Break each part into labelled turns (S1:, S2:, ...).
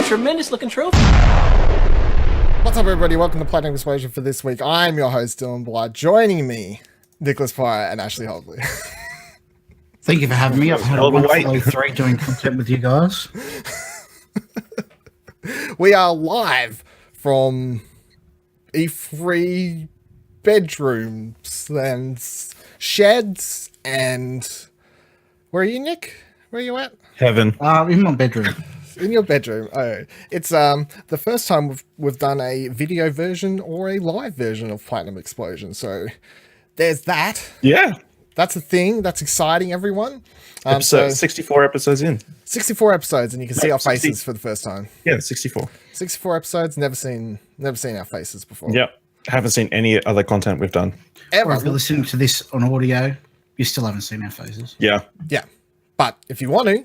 S1: a tremendous looking trophy.
S2: What's up, everybody? Welcome to Platinum Explosion for this week. I'm your host, Dylan Blight. Joining me, Nicholas Pryor and Ashley Hobley.
S3: Thank you for having me. I've had a wonderful E3 doing content with you guys.
S2: We are live from E3 bedrooms and sheds and... Where are you, Nick? Where are you at?
S4: Heaven.
S3: In my bedroom.
S2: In your bedroom. Oh, it's the first time we've done a video version or a live version of Platinum Explosion. So there's that.
S4: Yeah.
S2: That's a thing. That's exciting, everyone.
S4: So 64 episodes in.
S2: 64 episodes, and you can see our faces for the first time.
S4: Yeah, 64.
S2: 64 episodes. Never seen our faces before.
S4: Yep. Haven't seen any other content we've done.
S3: Or if you're listening to this on audio, you still haven't seen our faces.
S4: Yeah.
S2: Yeah. But if you want to,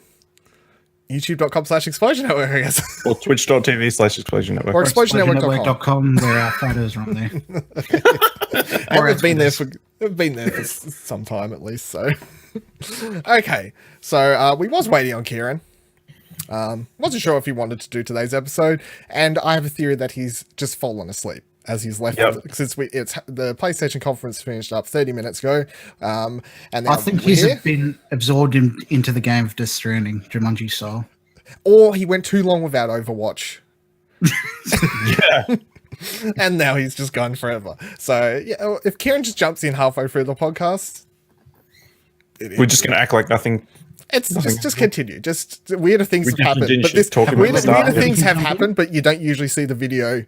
S2: youtube.com/explosion network, I guess.
S4: Or twitch.tv/explosion network.
S2: Or explosionnetwork.com.
S3: Where our photos are on there.
S2: And we've been there for some time at least. So, okay. So we was waiting on Kieran. Wasn't sure if he wanted to do today's episode, and I have a theory that he's just fallen asleep as he's left. Since it's the PlayStation conference finished up 30 minutes ago, and
S3: I think he's been absorbed into the game of Death Stranding, Jumanji style,
S2: or he went too long without Overwatch.
S4: Yeah.
S2: And now he's just gone forever. So yeah, if Kieran just jumps in halfway through the podcast,
S4: we're just going to act like nothing.
S2: It's just continue. Just weirder things have happened. But
S4: weirder
S2: things have happened, but you don't usually see the video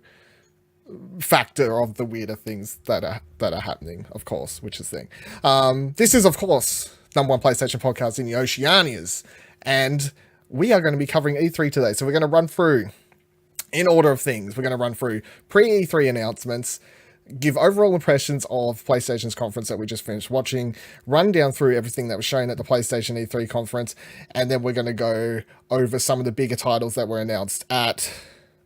S2: factor of the weirder things that are happening, of course, which is the thing. This is, of course, number one PlayStation podcast in the Oceanias, and we are going to be covering E3 today. So we're going to run through, in order of things, we're going to run through pre-E3 announcements, give overall impressions of PlayStation's conference that we just finished watching, run down through everything that was shown at the PlayStation E3 conference, and then we're going to go over some of the bigger titles that were announced at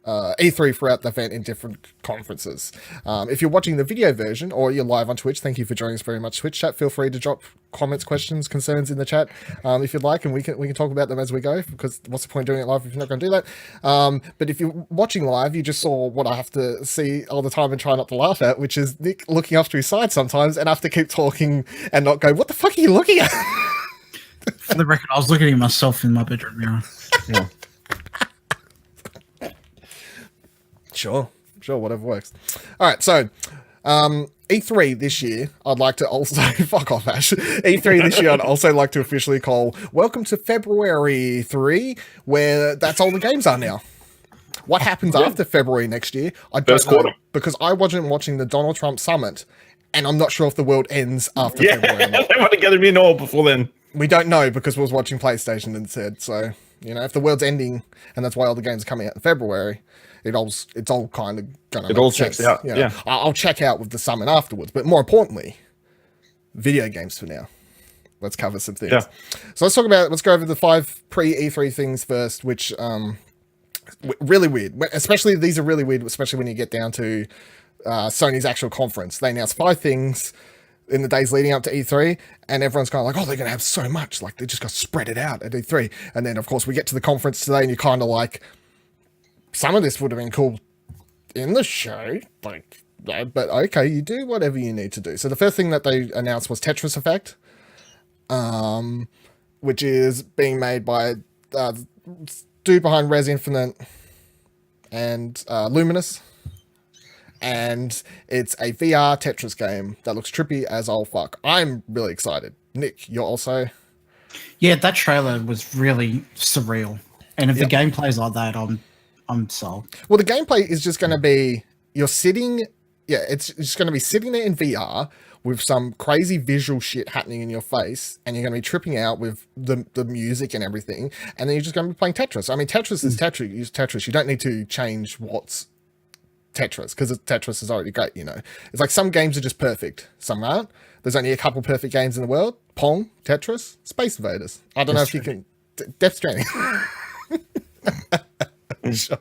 S2: E3 throughout the event in different conferences. If you're watching the video version or you're live on Twitch, thank you for joining us very much, Twitch chat. Feel free to drop comments, questions, concerns in the chat if you'd like, and we can talk about them as we go, because what's the point doing it live if you're not going to do that? But if you're watching live, you just saw what I have to see all the time and try not to laugh at, which is Nick looking off to his side sometimes and I have to keep talking and not go, what the fuck are you looking at?
S3: For the record, I was looking at myself in my bedroom mirror.
S4: Yeah.
S2: Sure, whatever works. All right, so E3 this year, I'd like to also fuck off, Ash. E3 this year, I'd also like to officially call welcome to February 3, where that's all the games are now. What happens after February next year, I don't know, because I wasn't watching the Donald Trump summit, and I'm not sure if the world ends after February.
S4: They want to get me in all before then.
S2: We don't know, because we was watching PlayStation instead. So, if the world's ending, and that's why all the games are coming out in February, it's all kind of gonna.
S4: It all checks out. Yeah,
S2: I'll check out with the summit afterwards, but more importantly, video games for now. Let's cover some things.
S4: Yeah.
S2: So let's go over the 5 pre-E3 things first, which really weird. Especially these are really weird, especially when you get down to Sony's actual conference. They announced 5 things in the days leading up to E3, and everyone's kind of like, oh, they're gonna have so much, like they just got to spread it out at E3. And then of course we get to the conference today, and you're kind of like, some of this would have been cool in the show, but okay, you do whatever you need to do. So the first thing that they announced was Tetris Effect, which is being made by dude behind Res Infinite and Luminous, and it's a VR Tetris game that looks trippy as all fuck. I'm really excited. Nick, you're also...
S3: Yeah, that trailer was really surreal, and if the gameplay's like that, I'm sold.
S2: Well, the gameplay is just going to be it's just going to be sitting there in VR with some crazy visual shit happening in your face, and you're going to be tripping out with the music and everything, and then you're just going to be playing Tetris. I mean, Tetris is Tetris. You use Tetris. You don't need to change what's Tetris, because Tetris is already great, It's like some games are just perfect, some aren't. There's only a couple perfect games in the world. Pong, Tetris, Space Invaders. I don't know if you can... Death Stranding. Sure.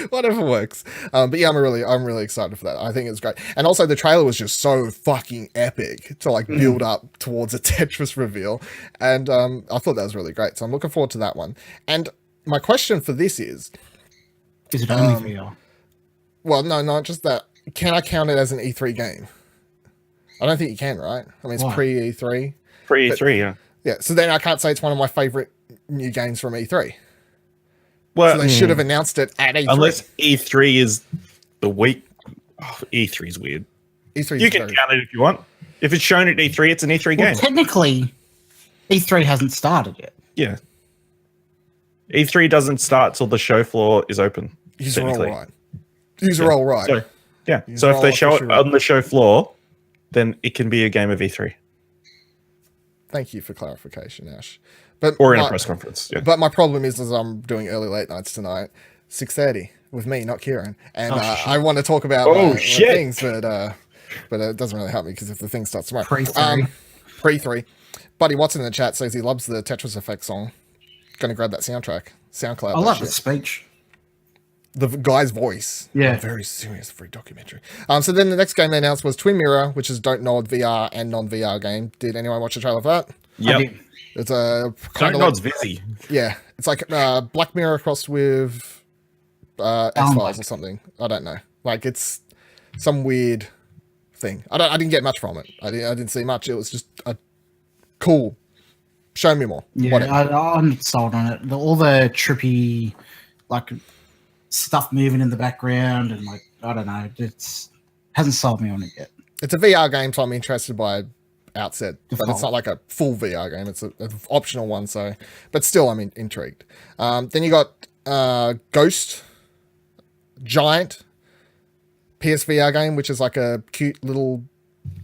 S2: Whatever works. But yeah, I'm really excited for that. I think it's great. And also the trailer was just so fucking epic to build up towards a Tetris reveal. And I thought that was really great. So I'm looking forward to that one. And my question for this is,
S3: Is it only VR?
S2: Well, no, not just that. Can I count it as an E3 game? I don't think you can, right? I mean, it's pre-E3.
S4: Pre-E3, yeah.
S2: Yeah, so then I can't say it's one of my favorite new games from E3.
S4: Well,
S2: so they should have announced it at E3.
S4: Unless E3 is the week. Oh, E3 is weird.
S2: E3
S4: you can count it if you want. If it's shown at E3, it's an E3 game.
S3: Technically, E3 hasn't started yet.
S4: Yeah. E3 doesn't start till the show floor is open.
S2: You're all right. You're all right.
S4: So, yeah. So if they show it on the show floor, then it can be a game of E3.
S2: Thank you for clarification, Ash.
S4: Or in a press conference. Yeah.
S2: But my problem is I'm doing early late nights tonight, 6:30 with me, not Kieran, and I want to talk about things, but it doesn't really help me because if the thing starts tomorrow, pre-3, Buddy Watson in the chat says he loves the Tetris Effect song. Going to grab that soundtrack, SoundCloud.
S3: I love the speech.
S2: The guy's voice.
S3: Yeah.
S2: Very serious for a documentary. So then the next game they announced was Twin Mirror, which is Don't Nod VR and non-VR game. Did anyone watch the trailer for that?
S4: Yep.
S2: It's a
S4: Don't Nod's busy.
S2: Yeah. It's like Black Mirror crossed with X-Files or something. I don't know. Like it's some weird thing. I didn't get much from it. I didn't see much. It was just a cool. Show me more.
S3: Yeah, I'm sold on it. All the trippy, like stuff moving in the background, and like I don't know, it's hasn't sold me on it yet.
S2: It's a VR game, so I'm interested by outset, but it's not like a full VR game. It's an optional one. So, but still, I'm intrigued. Then you got Ghost Giant PSVR game, which is like a cute little.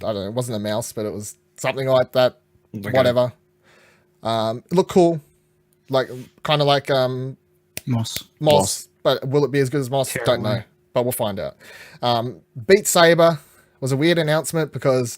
S2: I don't know. It wasn't a mouse, but it was something like that. Okay. Whatever. It looked cool, like kind of like Moss. But will it be as good as Moss? Don't know, but we'll find out. Beat Saber was a weird announcement because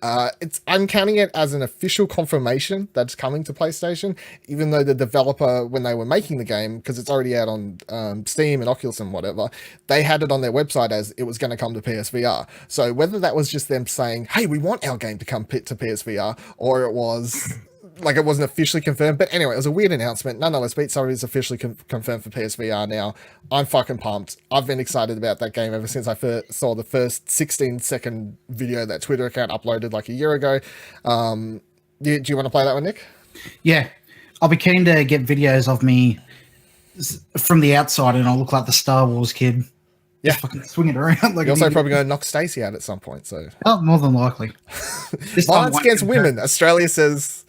S2: I'm counting it as an official confirmation that's coming to PlayStation, even though the developer, when they were making the game, because it's already out on Steam and Oculus and whatever, they had it on their website as it was going to come to PSVR. So whether that was just them saying, hey, we want our game to come to PSVR, or it was... like it wasn't officially confirmed, but anyway, it was a weird announcement. Nonetheless, Beat Saber is officially confirmed for PSVR now. I'm fucking pumped. I've been excited about that game ever since I saw the first 16-second video that Twitter account uploaded like a year ago. Do you want to play that one, Nick?
S3: Yeah, I'll be keen to get videos of me from the outside, and I'll look like the Star Wars kid.
S2: Yeah,
S3: fucking swing it around. Like
S2: you're also probably going to knock Stacey out at some point. So,
S3: more than likely.
S2: Violence against women. Australia says.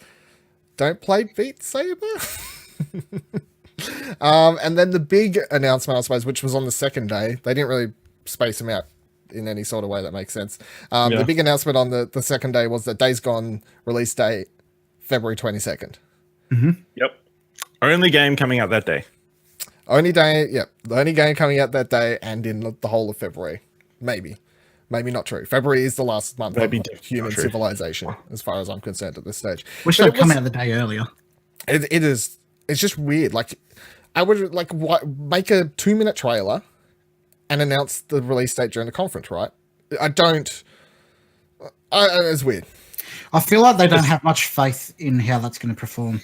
S2: Don't play Beat Saber. And then the big announcement, I suppose, which was on the second day, they didn't really space them out in any sort of way that makes sense. The big announcement on the second day was that Days Gone release date, February 22nd.
S3: Mm-hmm.
S4: Yep. Only game coming out that day.
S2: Only day, yep. The only game coming out that day and in the whole of February. Maybe not true. February is the last month of human civilization, as far as I'm concerned at this stage.
S3: Wish they'd come out the day earlier.
S2: It is. It's just weird. Like, I would make a 2-minute trailer and announce the release date during the conference, right? It's weird.
S3: I feel like they don't have much faith in how that's going to perform.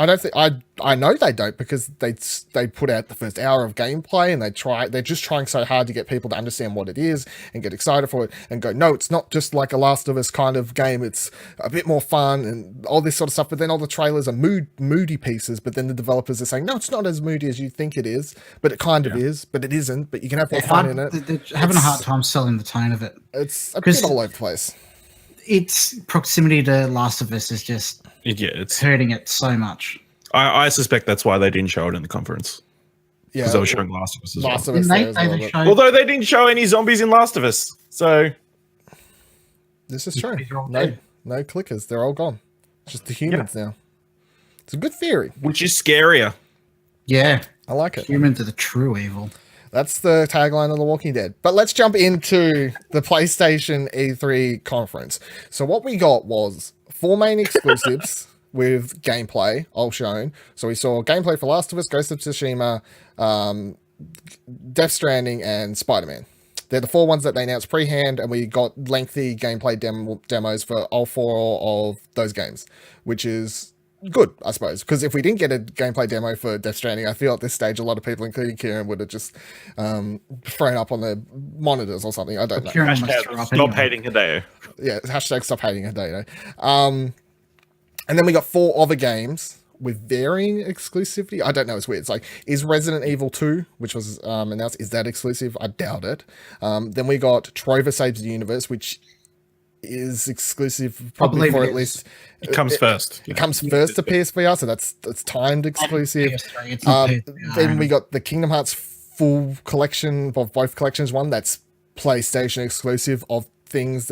S2: I don't think I know they don't, because they put out the first hour of gameplay and they're just trying so hard to get people to understand what it is and get excited for it and go, no, it's not just like a Last of Us kind of game, it's a bit more fun and all this sort of stuff. But then all the trailers are moody pieces, but then the developers are saying, no, it's not as moody as you think it is, but it kind of is, but it isn't, but you can have more fun in it.
S3: They're having a hard time selling the tone of it.
S2: It's a bit all over the place.
S3: Its proximity to Last of Us is just it's hurting it so much.
S4: I suspect that's why they didn't show it in the conference. Yeah, because they were showing Last of Us as well. Although they didn't show any zombies in Last of Us, so
S2: this is true. No clickers; they're all gone. It's just the humans now. It's a good theory,
S4: which is scarier.
S3: Yeah,
S2: I like it.
S3: Humans are the true evil.
S2: That's the tagline of The Walking Dead. But let's jump into the PlayStation E3 conference. So what we got was 4 main exclusives with gameplay all shown. So we saw gameplay for Last of Us, Ghost of Tsushima, Death Stranding, and Spider-Man. They're the 4 ones that they announced pre-hand, and we got lengthy gameplay demos for all 4 of those games, which is good, I suppose, because if we didn't get a gameplay demo for Death Stranding, I feel at this stage a lot of people, including Kieran, would have just thrown up on their monitors or something. I don't know.
S4: Hashtag stop hating Hideo.
S2: Yeah, hashtag stop hating Hideo. And then we got 4 other games with varying exclusivity. I don't know, it's weird. It's like, is Resident Evil 2, which was announced, is that exclusive? I doubt it. Then we got Trover Saves the Universe, which is exclusive probably for at least...
S4: It comes first.
S2: It comes first to PSVR, so that's timed exclusive. Then we got the Kingdom Hearts full collection of both collections one that's PlayStation exclusive of things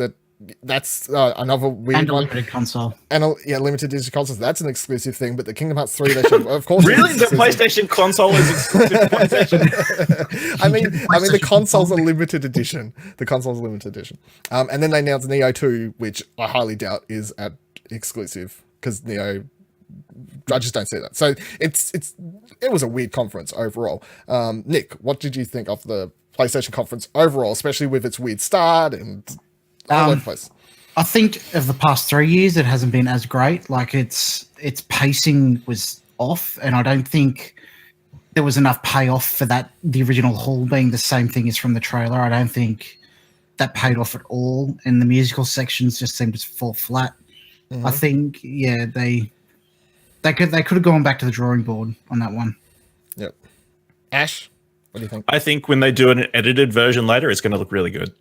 S2: that's another weird
S3: and a
S2: one.
S3: Limited console.
S2: And limited edition consoles. That's an exclusive thing, but the Kingdom Hearts 3, they should, of course.
S4: Really? The PlayStation console is exclusive to PlayStation?
S2: I mean, the console's a limited edition. The console's a limited edition. And then they announced Neo 2, which I highly doubt is exclusive, because Neo, I just don't see that. So it was a weird conference overall. Nick, what did you think of the PlayStation conference overall, especially with its weird start and all over the place?
S3: I think of the past 3 years, it hasn't been as great. Like its pacing was off, and I don't think there was enough payoff for that. The original haul being the same thing as from the trailer. I don't think that paid off at all, and the musical sections just seemed to fall flat. Mm-hmm. I think, they could have gone back to the drawing board on that one.
S2: Yep. Ash, what do you think?
S4: I think when they do an edited version later, it's going to look really good.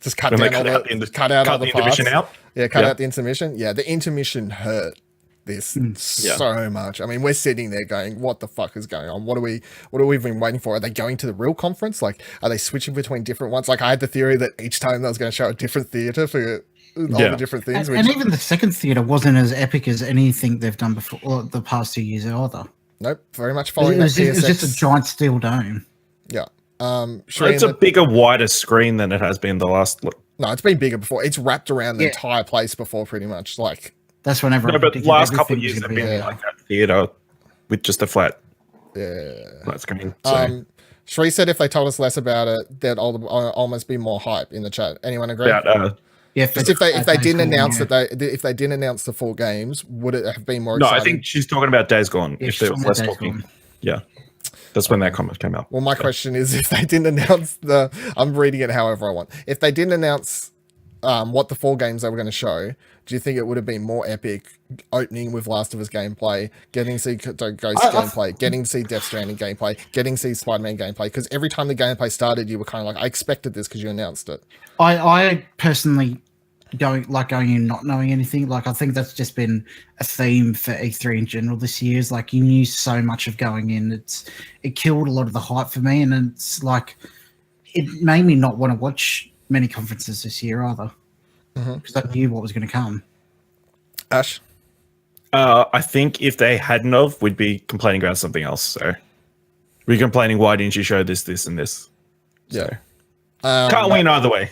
S2: Just cut out the intermission out. Yeah, cut out the intermission. Yeah, the intermission hurt this so much. I mean, we're sitting there going, "What the fuck is going on? What are we been waiting for? Are they going to the real conference? Like, are they switching between different ones? Like, I had the theory that each time they was going to show a different theater for all the different things.
S3: And even the second theater wasn't as epic as anything they've done before or the past 2 years either.
S2: Nope, very much following that PSX.
S3: It was just a giant steel dome.
S2: Yeah.
S4: It's a bigger, wider screen than it has been the last.
S2: No, it's been bigger before. It's wrapped around the entire place before, pretty much. Like
S3: that's whenever.
S4: No, but the last couple of years have been like that theater with just a flat screen. So.
S2: Shree said if they told us less about it, there'd almost be more hype in the chat. Anyone agree?
S3: Yeah,
S2: if they didn't announce if they didn't announce the 4 games, would it have been more exciting?
S4: No, I think she's talking about Days Gone. If there was less talking, that's when that comment came out.
S2: Well, my question is, if they didn't announce I'm reading it however I want. If they didn't announce what the 4 games they were going to show, do you think it would have been more epic opening with Last of Us gameplay, getting to see Ghost gameplay, getting to see Death Stranding gameplay, getting to see Spider-Man gameplay? Because every time the gameplay started, you were kind of like, I expected this because you announced it.
S3: I personally going in not knowing anything. Like, I think that's just been a theme for E3 in general this year. Is like, you knew so much of going in. It killed a lot of the hype for me, and it's like it made me not want to watch many conferences this year either, because I knew what was going to come.
S2: Ash,
S4: I think if they hadn't of, we'd be complaining about something else. So we're complaining, why didn't you show this, and this? So. Can't win either way.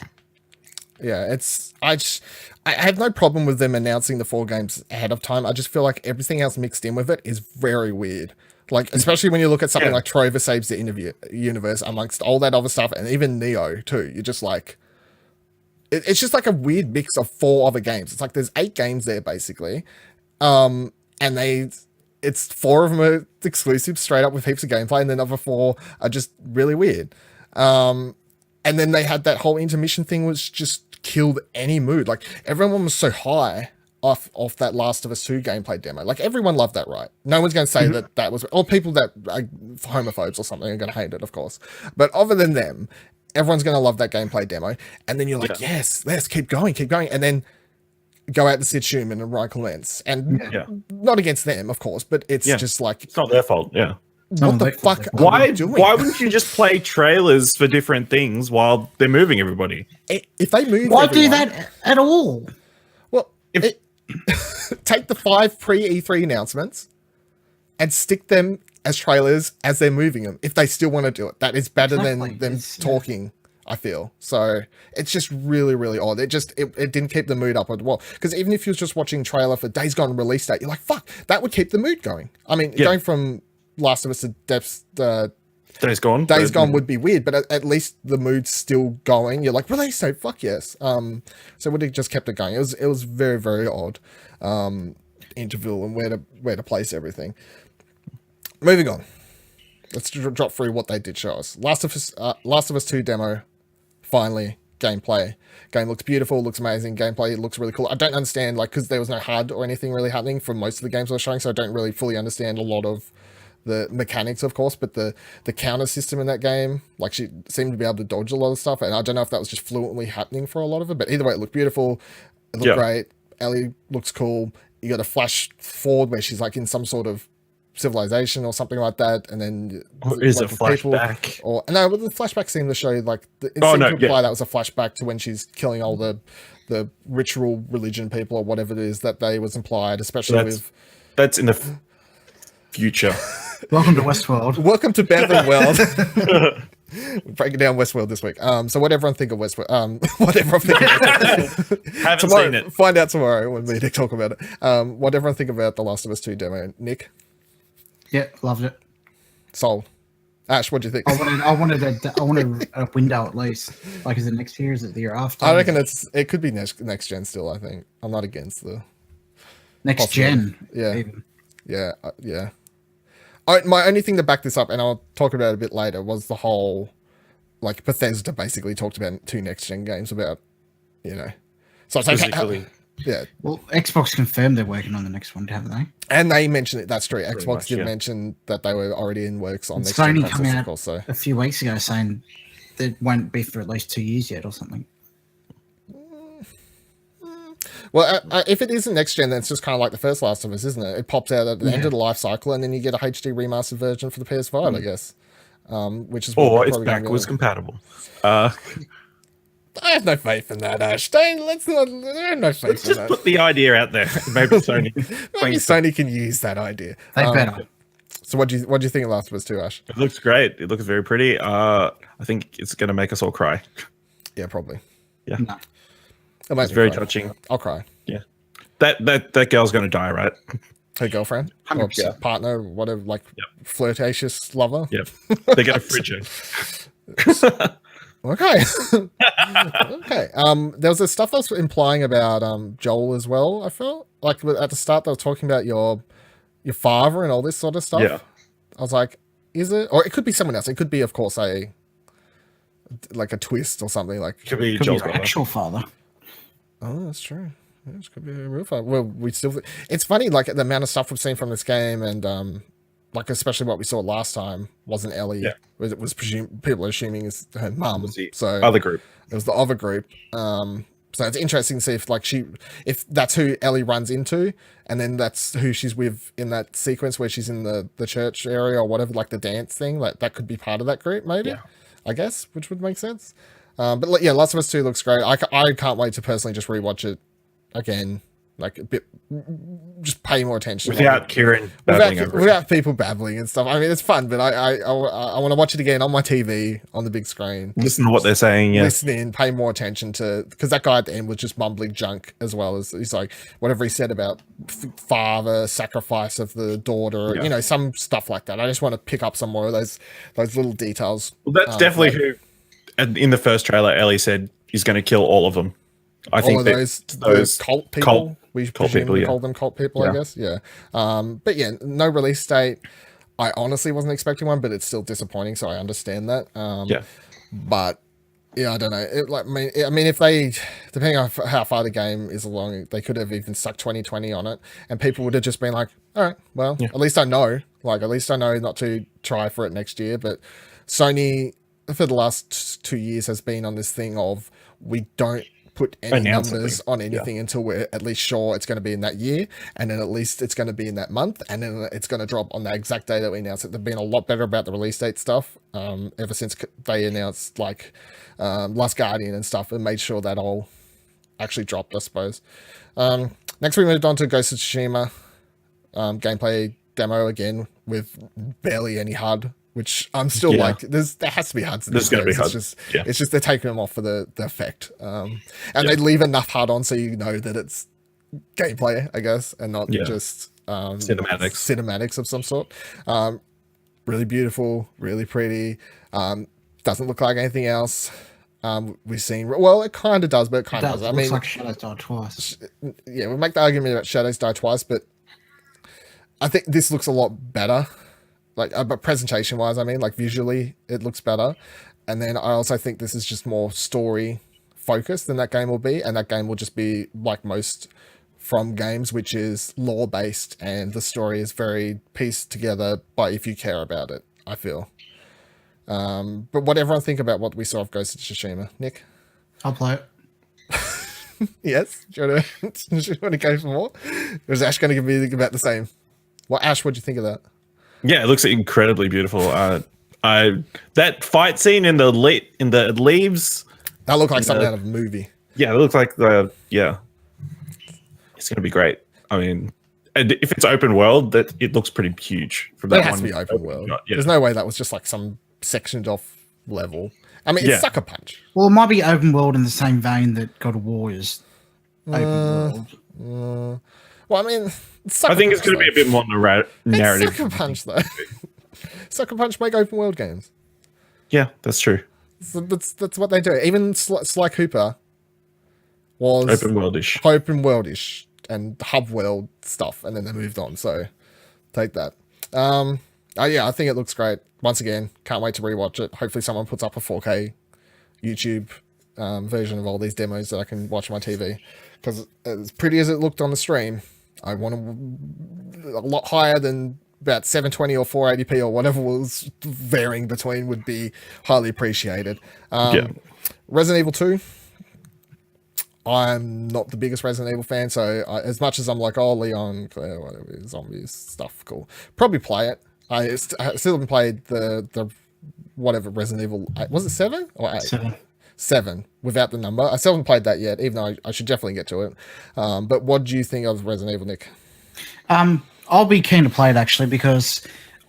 S2: Yeah, I have no problem with them announcing the 4 games ahead of time. I just feel like everything else mixed in with it is very weird. Like, especially when you look at something like Trover Saves the Universe amongst all that other stuff, and even Neo too. You're just like, it's just like a weird mix of 4 other games. It's like there's 8 games there basically, and it's 4 of them are exclusive straight up with heaps of gameplay, and then the other 4 are just really weird. And then they had that whole intermission thing, which just killed any mood. Like, everyone was so high off that Last of Us 2 gameplay demo. Like, everyone loved that, right? No one's going to say that was... Or people that are homophobes or something are going to hate it, of course. But other than them, everyone's going to love that gameplay demo. And then you're like, yes, let's keep going. And then go out to Sid Schumann and Ryan Clements. And not against them, of course, but it's just like...
S4: It's not their fault,
S2: What the fuck?
S4: Why wouldn't you just play trailers for different things while they're moving everybody?
S2: If they move,
S3: why do that at all?
S2: Well, take the 5 pre-E3 announcements and stick them as trailers as they're moving them. If they still want to do it, that is better than them talking. I feel so. It's just really, really odd. It didn't keep the mood up at all. Because even if you're just watching trailer for Days Gone release date, you're like, fuck, that would keep the mood going. I mean, going from Last of Us to
S4: Days Gone.
S2: Days Gone would be weird, but at least the mood's still going. You're like, release date, fuck yes. So would have just kept it going. It was very, very odd. interval and where to place everything. Moving on. Let's drop through what they did show us. Last of Us 2 demo, finally, gameplay. Game looks beautiful, looks amazing. Gameplay looks really cool. I don't understand, like, because there was no HUD or anything really happening for most of the games I was showing, so I don't really fully understand a lot of the mechanics, of course, but the counter system in that game, like, she seemed to be able to dodge a lot of stuff, and I don't know if that was just fluently happening for a lot of it, but either way, it looked beautiful. It looked great. Ellie looks cool. You got a flash forward where she's, like, in some sort of civilization or something like that, and then
S4: is a flashback
S2: or no, but the flashback seemed to show like it seemed to imply that was a flashback to when she's killing all the ritual religion people or whatever it is that they was implied, especially
S4: that's in the future.
S3: Welcome to Westworld.
S2: Welcome to Bevan World. We're breaking down Westworld this week. So what everyone think of Westworld? What everyone think of
S4: Haven't
S2: tomorrow,
S4: seen it.
S2: Find out tomorrow when we talk about it. What everyone think about The Last of Us 2 demo? Nick?
S3: Yeah, loved it.
S2: Sold. Ash, what do you think?
S3: I wanted a window at least. Like, is it next year? Is it the year after?
S2: I reckon it could be next gen still. I think I'm not against the
S3: next gen.
S2: Yeah,
S3: even.
S2: yeah. My only thing to back this up, and I'll talk about it a bit later, was the whole, like, Bethesda basically talked about 2 next gen games about, so it's like, yeah.
S3: Well, Xbox confirmed they're working on the next one, haven't they?
S2: And they mentioned it. That's true.
S4: Pretty
S2: Xbox
S4: much,
S2: did
S4: yeah.
S2: mention that they were already in works on next
S3: Sony
S2: gen
S3: came
S2: consoles,
S3: out
S2: of course, so.
S3: a few weeks ago saying it won't be for at least 2 years yet or something.
S2: Well, if it isn't next gen, then it's just kind of like the first Last of Us, isn't it? It pops out at the end of the life cycle, and then you get a HD remastered version for the PS5, I guess. Which is
S4: or it's backwards compatible.
S2: I have no faith in that, Ash. Let's not. I have no faith
S4: Let's
S2: in
S4: just
S2: that.
S4: put the idea out there. Maybe Sony.
S2: Maybe Sony can use that idea.
S3: They better.
S2: So what do you think of Last of Us 2, Ash?
S4: It looks great. It looks very pretty. I think it's going to make us all cry.
S2: Yeah, probably.
S4: Yeah,
S3: No.
S2: It's
S4: very touching.
S2: I'll cry.
S4: Yeah, that girl's going to die, right?
S2: Her girlfriend, or
S3: 100%.
S2: partner, whatever, like flirtatious lover.
S4: Yep. They're going to fridge her.
S2: Okay. Okay. There was this stuff that was implying about Joel as well. I felt like at the start they were talking about your father and all this sort of stuff.
S4: Yeah.
S2: I was like, is it? Or it could be someone else. It could be, of course, a twist or something like.
S4: Could be
S3: Could be
S4: Joel's
S3: your
S4: brother.
S3: actual father.
S2: Oh, that's true. Yeah, this could be a real father. Well, we still. It's funny, like the amount of stuff we've seen from this game, and like especially what we saw last time wasn't Ellie.
S4: Yeah.
S2: It was people are assuming is her mum. So
S4: Other group.
S2: it was the other group. So it's interesting to see if that's who Ellie runs into, and then that's who she's with in that sequence where she's in the church area or whatever, like the dance thing. Like that could be part of that group, maybe.
S4: Yeah.
S2: I guess, which would make sense. But yeah, Last of Us 2 looks great. I can't wait to personally just rewatch it again, like a bit, just pay more attention
S4: Without Kieran babbling over it.
S2: without people babbling and stuff. I mean, it's fun, but I want to watch it again on my TV on the big screen.
S4: Listen to what they're saying. Yeah.
S2: Listen in, pay more attention to, because that guy at the end was just mumbling junk as well. As he's like whatever he said about father, sacrifice of the daughter,
S4: Yeah.
S2: some stuff like that. I just want to pick up some more of those little details.
S4: Well, that's definitely who. And in the first trailer, Ellie said he's going to kill all of them. I
S2: all
S4: think
S2: of
S4: that
S2: those cult people. We
S4: cult
S2: presume
S4: people,
S2: we
S4: yeah.
S2: call them cult people, I
S4: Yeah.
S2: guess. Yeah. But yeah, no release date. I honestly wasn't expecting one, but it's still disappointing, so I understand that.
S4: Yeah.
S2: But yeah, I don't know. I mean, if they, depending on how far the game is along, they could have even stuck 2020 on it, and people would have just been like, "All right, well, at least I know. Like, at least I know not to try for it next year." But Sony, for the last 2 years, has been on this thing of we don't put any
S4: Announce
S2: numbers
S4: something.
S2: on anything until we're at least sure it's going to be in that year, and then at least it's going to be in that month, and then it's going to drop on the exact day that we announce it. They've been a lot better about the release date stuff ever since they announced like Last Guardian and stuff, and made sure that all actually dropped, I suppose. Next we moved on to Ghost of Tsushima gameplay demo again with barely any HUD, which I'm still like, there has to be HUDs in
S4: There's
S2: this
S4: gonna be
S2: game.
S4: HUD.
S2: It's just they're taking them off for the effect. And they leave enough HUD on so you know that it's gameplay, I guess, and not just cinematics of some sort. Really beautiful, really pretty. Doesn't look like anything else we've seen. Well, it kind of does, but it kind of doesn't. I mean,
S3: looks like Shadows died twice.
S2: yeah, we'll make the argument about Shadows Die Twice, but I think this looks a lot better, like but presentation wise, I mean, like visually, it looks better. And then I also think this is just more story focused than that game will be, and that game will just be like most From games, which is lore based, and the story is very pieced together by if you care about it, I feel. But what everyone think about what we saw of Ghost of Tsushima, Nick?
S3: I'll play it.
S2: Yes, do you want to go for more? Or is Ash going to be about the same? Well, Ash, what do you think of that?
S4: Yeah, it looks incredibly beautiful. That fight scene in the leaves.
S2: That looked like something out of a movie.
S4: Yeah, it looks like it's going to be great. I mean, and if it's open world, that it looks pretty huge. From that
S2: it has to be open world.
S4: Yeah.
S2: There's no way that was just like some sectioned off level. I mean, it's Sucker Punch.
S3: Well, it might be open world in the same vein that God of War is open world.
S2: Well, I mean,
S4: I think it's going to be a bit more narrative.
S2: It's Sucker Punch, though. Sucker Punch make open world games.
S4: Yeah, that's true.
S2: So that's what they do. Even Sly Cooper was
S4: open
S2: worldish and hub world stuff, and then they moved on. So take that. Yeah, I think it looks great. Once again, can't wait to rewatch it. Hopefully, someone puts up a 4K YouTube version of all these demos that I can watch on my TV. Because as pretty as it looked on the stream, I want a lot higher than about 720 or 480p or whatever was varying between would be highly appreciated. Resident Evil 2. I'm not the biggest Resident Evil fan, so as much as I'm like, oh, Leon, Claire, whatever, zombies, stuff, cool. Probably play it. I still haven't played the whatever Resident Evil, was it 7 or 8? 7 without the number. I still haven't played that yet, even though I should definitely get to it. But what do you think of Resident Evil, Nick?
S3: I'll be keen to play it actually, because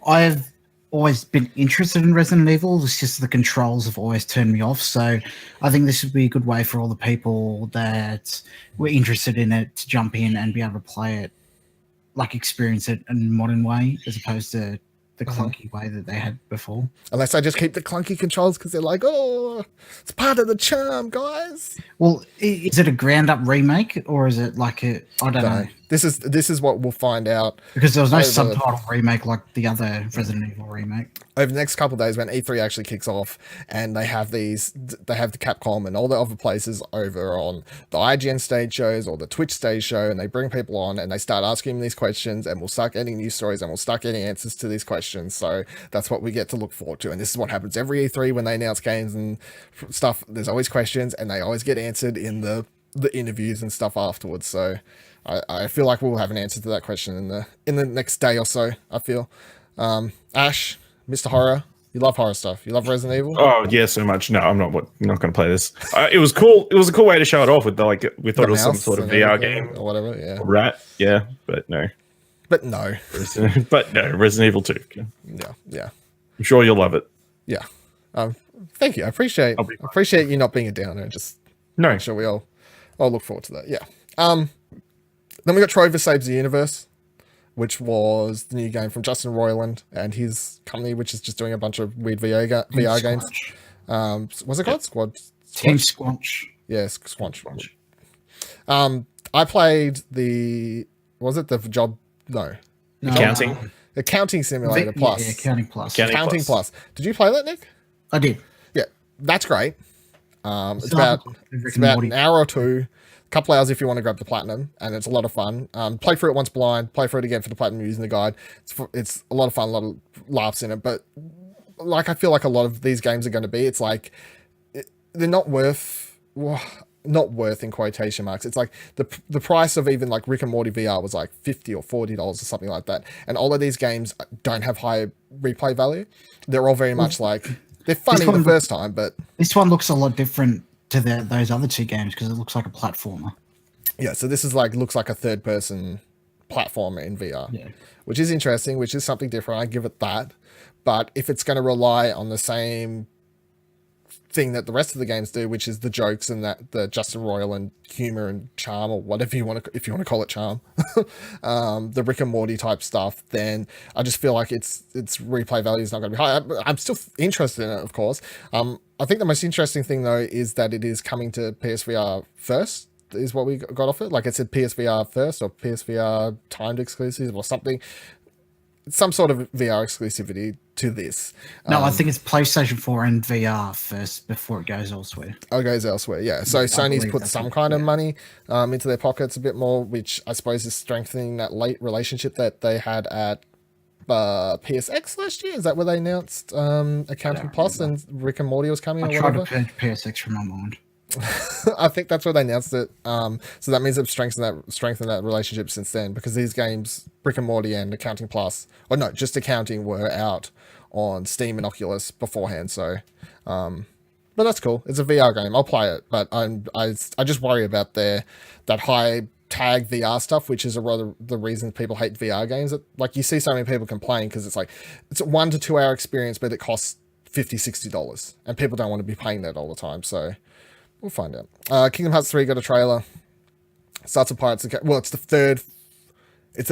S3: I've always been interested in Resident Evil. It's just the controls have always turned me off. So I think this would be a good way for all the people that were interested in it to jump in and be able to play it, like experience it in a modern way, as opposed to the clunky way that they had before.
S2: Unless I just keep the clunky controls because they're like, oh, it's part of the charm, guys.
S3: Well, is it a ground up remake, or is it like I don't know.
S2: This is what we'll find out.
S3: Because there was no subtitle remake like the other Resident Evil remake.
S2: Over the next couple of days when E3 actually kicks off, and they have the Capcom and all the other places over on the IGN stage shows or the Twitch stage show, and they bring people on and they start asking them these questions, and we'll start getting news stories and we'll start getting answers to these questions. So that's what we get to look forward to. And this is what happens every E3 when they announce games and stuff. There's always questions and they always get answered in the interviews and stuff afterwards. So I feel like we'll have an answer to that question in the next day or so, I feel. Ash, Mr. Horror, you love horror stuff. You love Resident Evil?
S4: Oh, yeah, so much. No, I'm not going to play this. It was cool. It was a cool way to show it off with we thought it was some sort of VR game.
S2: Or whatever, yeah.
S4: Right, yeah, but no.
S2: But no.
S4: But no, Resident Evil 2.
S2: Yeah.
S4: I'm sure you'll love it.
S2: Yeah. Thank you. I appreciate you not being a downer. Just I'm sure we all look forward to that. Yeah. Then we got Trover Saves the Universe, which was the new game from Justin Roiland and his company, which is just doing a bunch of weird VR games. Was it called
S3: Team Squanch?
S2: Yeah, Squanch. I played the job? No. Accounting Simulator Plus.
S3: Yeah, Accounting Plus.
S2: Accounting Plus. Did you play that, Nick?
S3: I did.
S2: Yeah, that's great. It's about an hour or two. Couple hours if you want to grab the platinum, and it's a lot of fun. Play through it once blind, play through it again for the platinum using the guide. It's a lot of fun, a lot of laughs in it, but like I feel like a lot of these games are going to be, it's like they're not worth in quotation marks. It's like the price of even like Rick and Morty VR was like $50 or $40 or something like that, and all of these games don't have high replay value. They're all very much like they're funny the first time, but
S3: this one looks a lot different to those other two games because it looks like a platformer.
S2: Yeah, so this is looks like a third person platformer in VR, which is interesting, which is something different. I give it that. But if it's going to rely on the same thing that the rest of the games do, which is the jokes and the Justin Roiland humor and charm, or whatever you want to, if you want to call it charm, the Rick and Morty type stuff, then I just feel like its replay value is not going to be high. I'm still interested in it, of course. I think the most interesting thing though is that it is coming to PSVR first. Is what we got off it. Like it said PSVR first or PSVR timed exclusive or something. some sort of VR exclusivity to this.
S3: No, I think it's PlayStation 4 and VR first before it goes elsewhere.
S2: Oh, it goes elsewhere, yeah. So Sony's put some kind of money into their pockets a bit more, which I suppose is strengthening that late relationship that they had at PSX last year. Is that where they announced Accounting Plus and Rick and Morty was coming?
S3: I tried to purge PSX from my mind.
S2: I think that's where they announced it. So that means they've strengthened that relationship since then, because these games, Rick and Morty and Accounting Plus, or no, just Accounting, were out on Steam and Oculus beforehand. So, but that's cool. It's a VR game. I'll play it, but I just worry about that high tag VR stuff, which is the reason people hate VR games. Like, you see so many people complain because it's like it's a 1 to 2 hour experience, but it costs $50-$60, and people don't want to be paying that all the time. So. We'll find out. Kingdom Hearts 3 got a trailer. Starts with Pirates. Well, it's the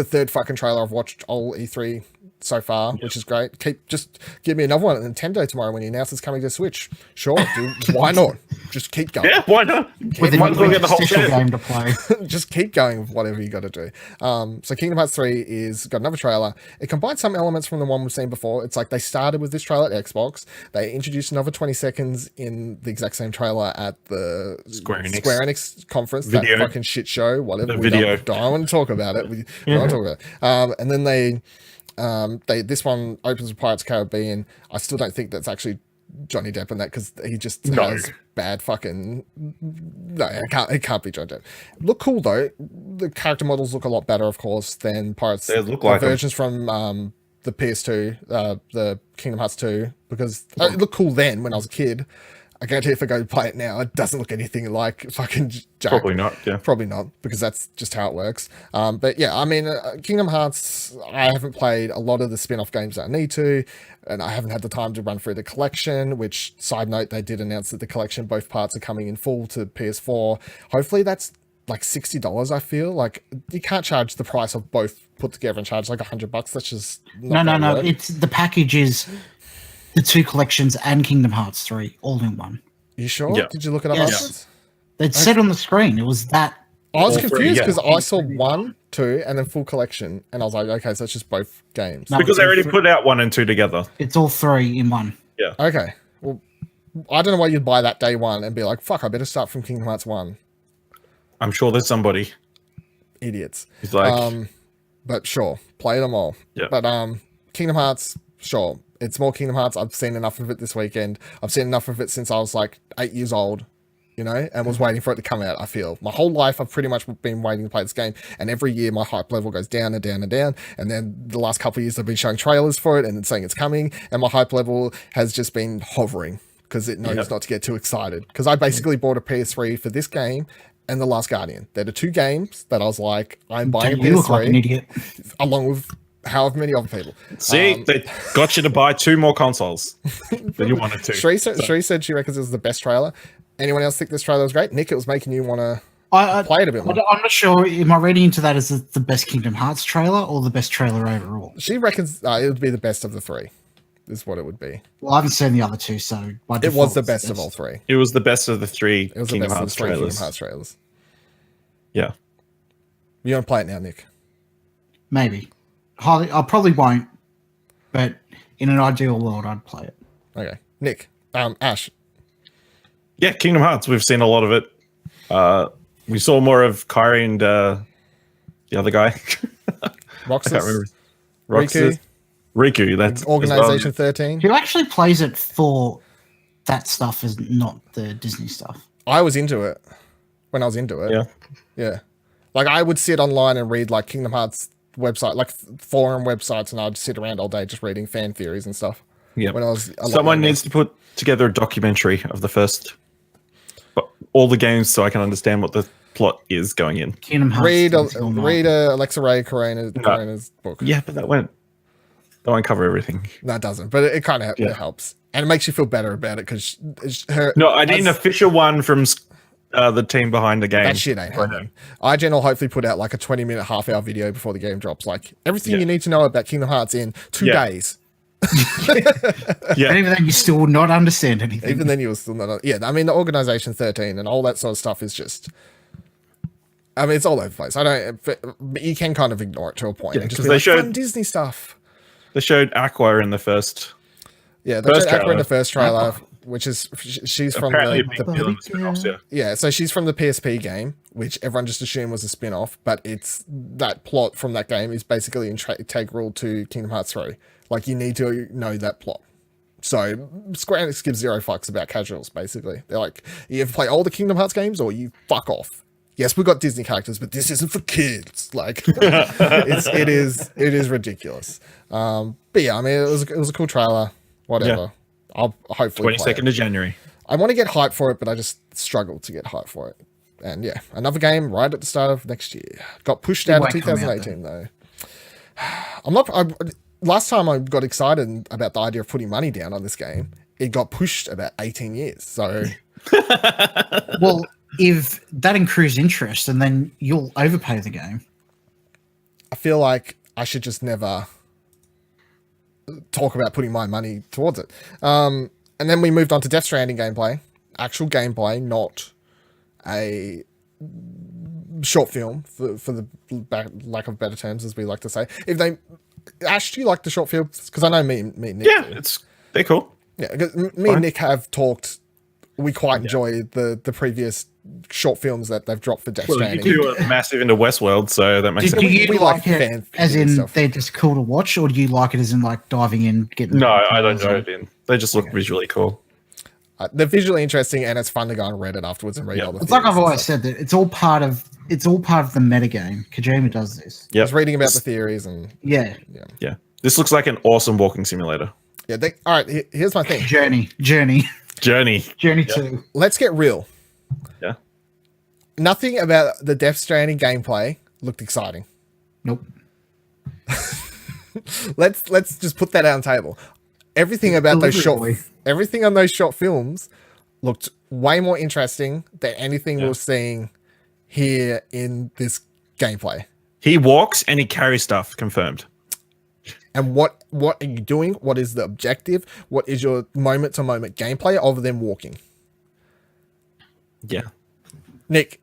S2: third fucking trailer I've watched all E3 so far, which is great. Just give me another one at Nintendo tomorrow when he announces it's coming to Switch. Sure, dude. Why not? Just keep going.
S4: Yeah, why not?
S3: Might as well get the whole game to play.
S2: Just keep going with whatever you got to do. So Kingdom Hearts 3 is got another trailer. It combines some elements from the one we've seen before. It's like they started with this trailer at Xbox. They introduced another 20 seconds in the exact same trailer at the Square Enix conference. Video. That fucking shit show. Whatever. Don't want to talk about it. We don't want to talk about it. And then this one opens with Pirates of the Caribbean. I still don't think that's actually Johnny Depp in that, because he just has bad fucking. No, it can't be Johnny Depp. Look cool though. The character models look a lot better, of course, than Pirates.
S4: They look like
S2: versions from the PS2, the Kingdom Hearts 2, because it looked cool then when I was a kid. I guarantee if I go to play it now, it doesn't look anything like fucking Jack.
S4: Probably not, yeah.
S2: Probably not, because that's just how it works. But yeah, I mean, Kingdom Hearts, I haven't played a lot of the spin-off games that I need to, and I haven't had the time to run through the collection, which, side note, they did announce that the collection, both parts are coming in full to PS4. Hopefully that's like $60, I feel. Like, you can't charge the price of both put together and charge like $100. That's just not
S3: No. It's the package is the two collections and Kingdom Hearts 3 all in one.
S2: You sure?
S4: Yeah.
S2: Did you look it up afterwards?
S3: It said on the screen. It was that.
S2: I was confused because I saw 1, 2, and then full collection, and I was like, okay, so it's just both games.
S4: No, because they already put out 1 and 2 together.
S3: It's all 3 in one.
S4: Yeah.
S2: Okay. Well, I don't know why you'd buy that day 1 and be like, fuck, I better start from Kingdom Hearts 1.
S4: I'm sure there's somebody.
S2: Idiots.
S4: He's like,
S2: but sure, play them all.
S4: Yeah.
S2: But Kingdom Hearts, sure. It's more Kingdom Hearts. I've seen enough of it this weekend. I've seen enough of it since I was like 8 years old, you know, and was waiting for it to come out. I feel my whole life I've pretty much been waiting to play this game, and every year my hype level goes down and down and down. And then the last couple of years I've been showing trailers for it and saying it's coming, and my hype level has just been hovering because it knows not to get too excited. Because I basically bought a PS3 for this game and The Last Guardian. They're the two games that I was like, I'm buying a PS3.
S3: You look like an idiot.
S2: Along with however many other people.
S4: See, they got you to buy 2 more consoles than you wanted to.
S2: Shree said she reckons it was the best trailer. Anyone else think this trailer was great? Nick, it was making you want to play it a bit more.
S3: I'm not sure. Am I reading into that as the best Kingdom Hearts trailer or the best trailer overall?
S2: She reckons it would be the best of the 3. Is what it would be.
S3: Well, I haven't seen the other 2, so by
S2: it was the best of all 3.
S4: It was the best of the 3
S2: It was
S4: Kingdom
S2: the best
S4: Hearts
S2: of the 3
S4: trailers.
S2: Kingdom Hearts trailers.
S4: Yeah.
S2: You want to play it now, Nick?
S3: Maybe. I probably won't, but in an ideal world, I'd play it.
S2: Okay. Nick. Ash.
S4: Yeah, Kingdom Hearts. We've seen a lot of it. We saw more of Kairi and the other guy.
S2: Roxas.
S4: I can't remember. Riku. That's
S2: Organization 13.
S3: Who actually plays it for that stuff is not the Disney stuff.
S2: I was into it when I was into it. Yeah. Like, I would sit online and read like Kingdom Hearts website, like forum websites, and I'd sit around all day just reading fan theories and stuff.
S4: Yeah.
S2: When I was
S4: someone needs to put together a documentary of the first all the games so I can understand what the plot is going in.
S3: Kingdom Hearts.
S2: Read Alexa Ray Corona's book.
S4: Yeah, but that won't cover everything.
S2: No, it doesn't. But it kind of it helps, and it makes you feel better about it because her.
S4: No, I need an official one from the team behind the game.
S2: That shit ain't happening. IGN will hopefully put out like a 20-minute, half-hour video before the game drops. Like everything you need to know about Kingdom Hearts in 2 days.
S3: And even then, you still would not understand anything.
S2: Even then, you will still not. Yeah, I mean, the Organization 13 and all that sort of stuff is just. I mean, it's all over the place. You can kind of ignore it to a point and just be like, fun Disney stuff.
S4: They showed Aqua in the first.
S2: Yeah, they showed Aqua in the first trailer,
S3: Aqua.
S2: which is she's from
S4: Apparently, a big
S2: the
S4: deal in the spin-offs, yeah.
S2: yeah. So she's from the PSP game, which everyone just assumed was a spin-off, but it's that plot from that game is basically integral to Kingdom Hearts 3. Like you need to know that plot. So Square Enix gives zero fucks about casuals. Basically, they're like, you ever play older Kingdom Hearts games, or you fuck off. Yes, we've got Disney characters, but this isn't for kids. Like, it is ridiculous. But yeah, I mean, it was a cool trailer. Whatever. Yeah. I'll hopefully
S4: 22nd of January.
S2: I want to get hyped for it, but I just struggle to get hyped for it. And yeah, another game right at the start of next year. Got pushed out of 2018 though. Last time I got excited about the idea of putting money down on this game, it got pushed about 18 years. So,
S3: well, if that increases interest, and then you'll overpay the game.
S2: I feel like I should just never talk about putting my money towards it. And then we moved on to Death Stranding gameplay, actual gameplay, not a short film for the lack of better terms, as we like to say. If they, Ash, do you like the short films? Because I know me and Nick.
S4: Yeah,
S2: do.
S4: they're cool.
S2: Yeah, because me and Nick have talked. We quite enjoy the previous short films that they've dropped for Death Stranding.
S4: You are massive into Westworld, so that makes sense.
S3: Do you like it as in
S2: stuff.
S3: They're just cool to watch, or do you like it as in like diving in, getting?
S4: No, I don't dive in. They just look visually cool.
S2: They're visually interesting, and it's fun to go on Reddit afterwards and read all the.
S3: It's like I've always said that it's all part of the metagame. Kojima does this.
S2: Yeah, I was reading about the theories and
S3: yeah.
S4: This looks like an awesome walking simulator.
S2: Yeah. All right. Here's my thing.
S3: Journey 2.
S2: Let's get real.
S4: Yeah.
S2: Nothing about the Death Stranding gameplay looked exciting.
S3: Nope.
S2: Let's just put that out on the table. Everything about everything on those short films looked way more interesting than anything we're seeing here in this gameplay.
S4: He walks and he carries stuff, confirmed.
S2: And what are you doing? What is the objective? What is your moment-to-moment gameplay of them walking?
S4: Yeah.
S2: Nick,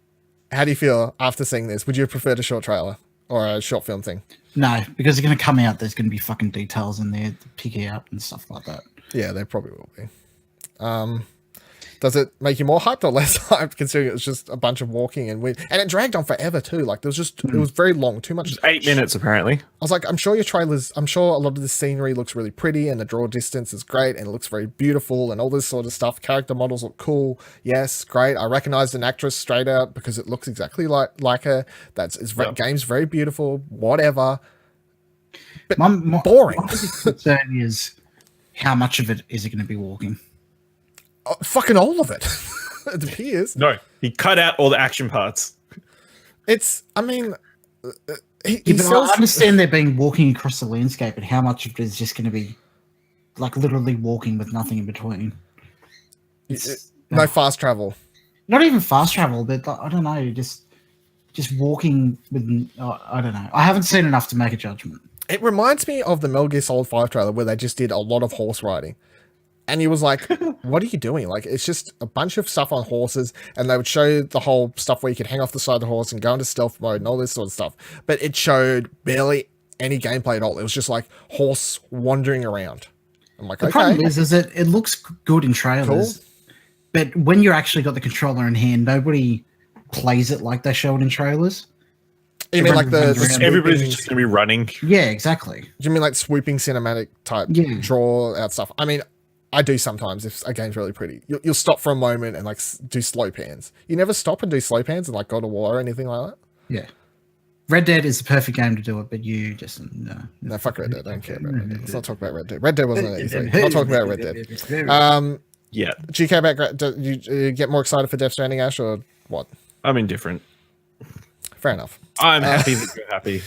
S2: how do you feel after seeing this? Would you prefer a short trailer or a short film thing?
S3: No, because they're going to come out. There's going to be fucking details in there to pick out and stuff like that.
S2: Yeah, they probably will be. Does it make you more hyped or less hyped, considering it was just a bunch of walking and weird, and it dragged on forever too? Like there was just it was very long, too much.
S4: 8 minutes apparently.
S2: I was like, I'm sure a lot of the scenery looks really pretty, and the draw distance is great, and it looks very beautiful, and all this sort of stuff. Character models look cool. Yes, great. I recognized an actress straight out because it looks exactly like her. Game's very beautiful. Whatever. But boring.
S3: My concern is how much of it is it going to be walking?
S2: Fucking all of it. It appears.
S4: No, he cut out all the action parts.
S2: I mean, I
S3: understand they're being walking across the landscape, but how much of it is just going to be like literally walking with nothing in between?
S2: No fast travel.
S3: Not even fast travel, but like, I don't know, just walking with. I don't know. I haven't seen enough to make a judgment.
S2: It reminds me of the Metal Gear Solid 5 trailer where they just did a lot of horse riding. And he was like, what are you doing? Like, it's just a bunch of stuff on horses. And they would show the whole stuff where you could hang off the side of the horse and go into stealth mode and all this sort of stuff. But it showed barely any gameplay at all. It was just like horse wandering around. I'm like,
S3: the problem is that it looks good in trailers. Cool. But when you're actually got the controller in hand, nobody plays it like they show it in trailers.
S2: You mean like
S4: everybody's just going to be running?
S3: Yeah, exactly.
S2: Do you mean like swooping cinematic type draw out stuff? I mean, I do sometimes if a game's really pretty. You'll stop for a moment and like do slow pans. You never stop and do slow pans in like God of War or anything like that?
S3: Yeah. Red Dead is the perfect game to do it, but you just... No,
S2: fuck Red Dead. I don't care about Red Dead. Let's not talk about Red Dead. Red Dead wasn't easy. Not talking about Red Dead.
S4: Yeah.
S2: Do you care about... Do you get more excited for Death Stranding, Ash, or what?
S4: I'm indifferent.
S2: Fair enough.
S4: I'm happy that you're happy.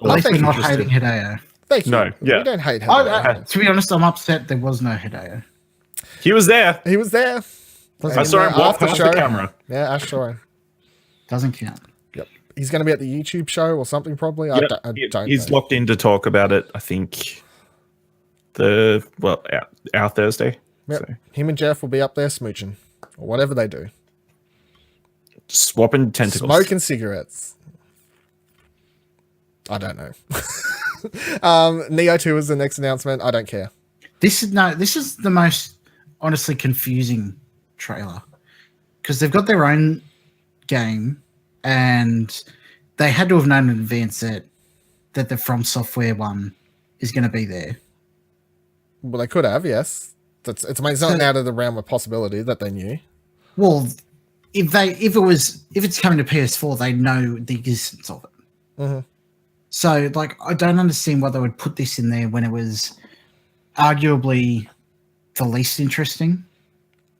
S3: At least we're not hating Hideo.
S2: Thank you.
S4: No, yeah.
S2: We don't hate Hideo.
S3: To be honest, I'm upset there was no Hideo.
S4: He was there.
S2: He was there.
S4: I saw him walk past the camera.
S2: Yeah, Ash saw him.
S3: Doesn't count.
S2: Yep. He's going to be at the YouTube show or something probably.
S4: Yep.
S2: I don't
S4: He's
S2: know.
S4: locked in to talk about it, I think, our Thursday.
S2: Yep.
S4: So.
S2: Him and Jeff will be up there smooching or whatever they do.
S4: Swapping tentacles.
S2: Smoking cigarettes. I don't know. Neo 2 is the next announcement. I don't care.
S3: This is the most honestly confusing trailer because they've got their own game and they had to have known in advance that the From Software one is going to be there.
S2: Well, they could have, yes. It's not out of the realm of possibility that they knew.
S3: Well, if it's coming to PS4, they know the existence of it.
S2: Mm-hmm.
S3: So, like, I don't understand why they would put this in there when it was arguably the least interesting.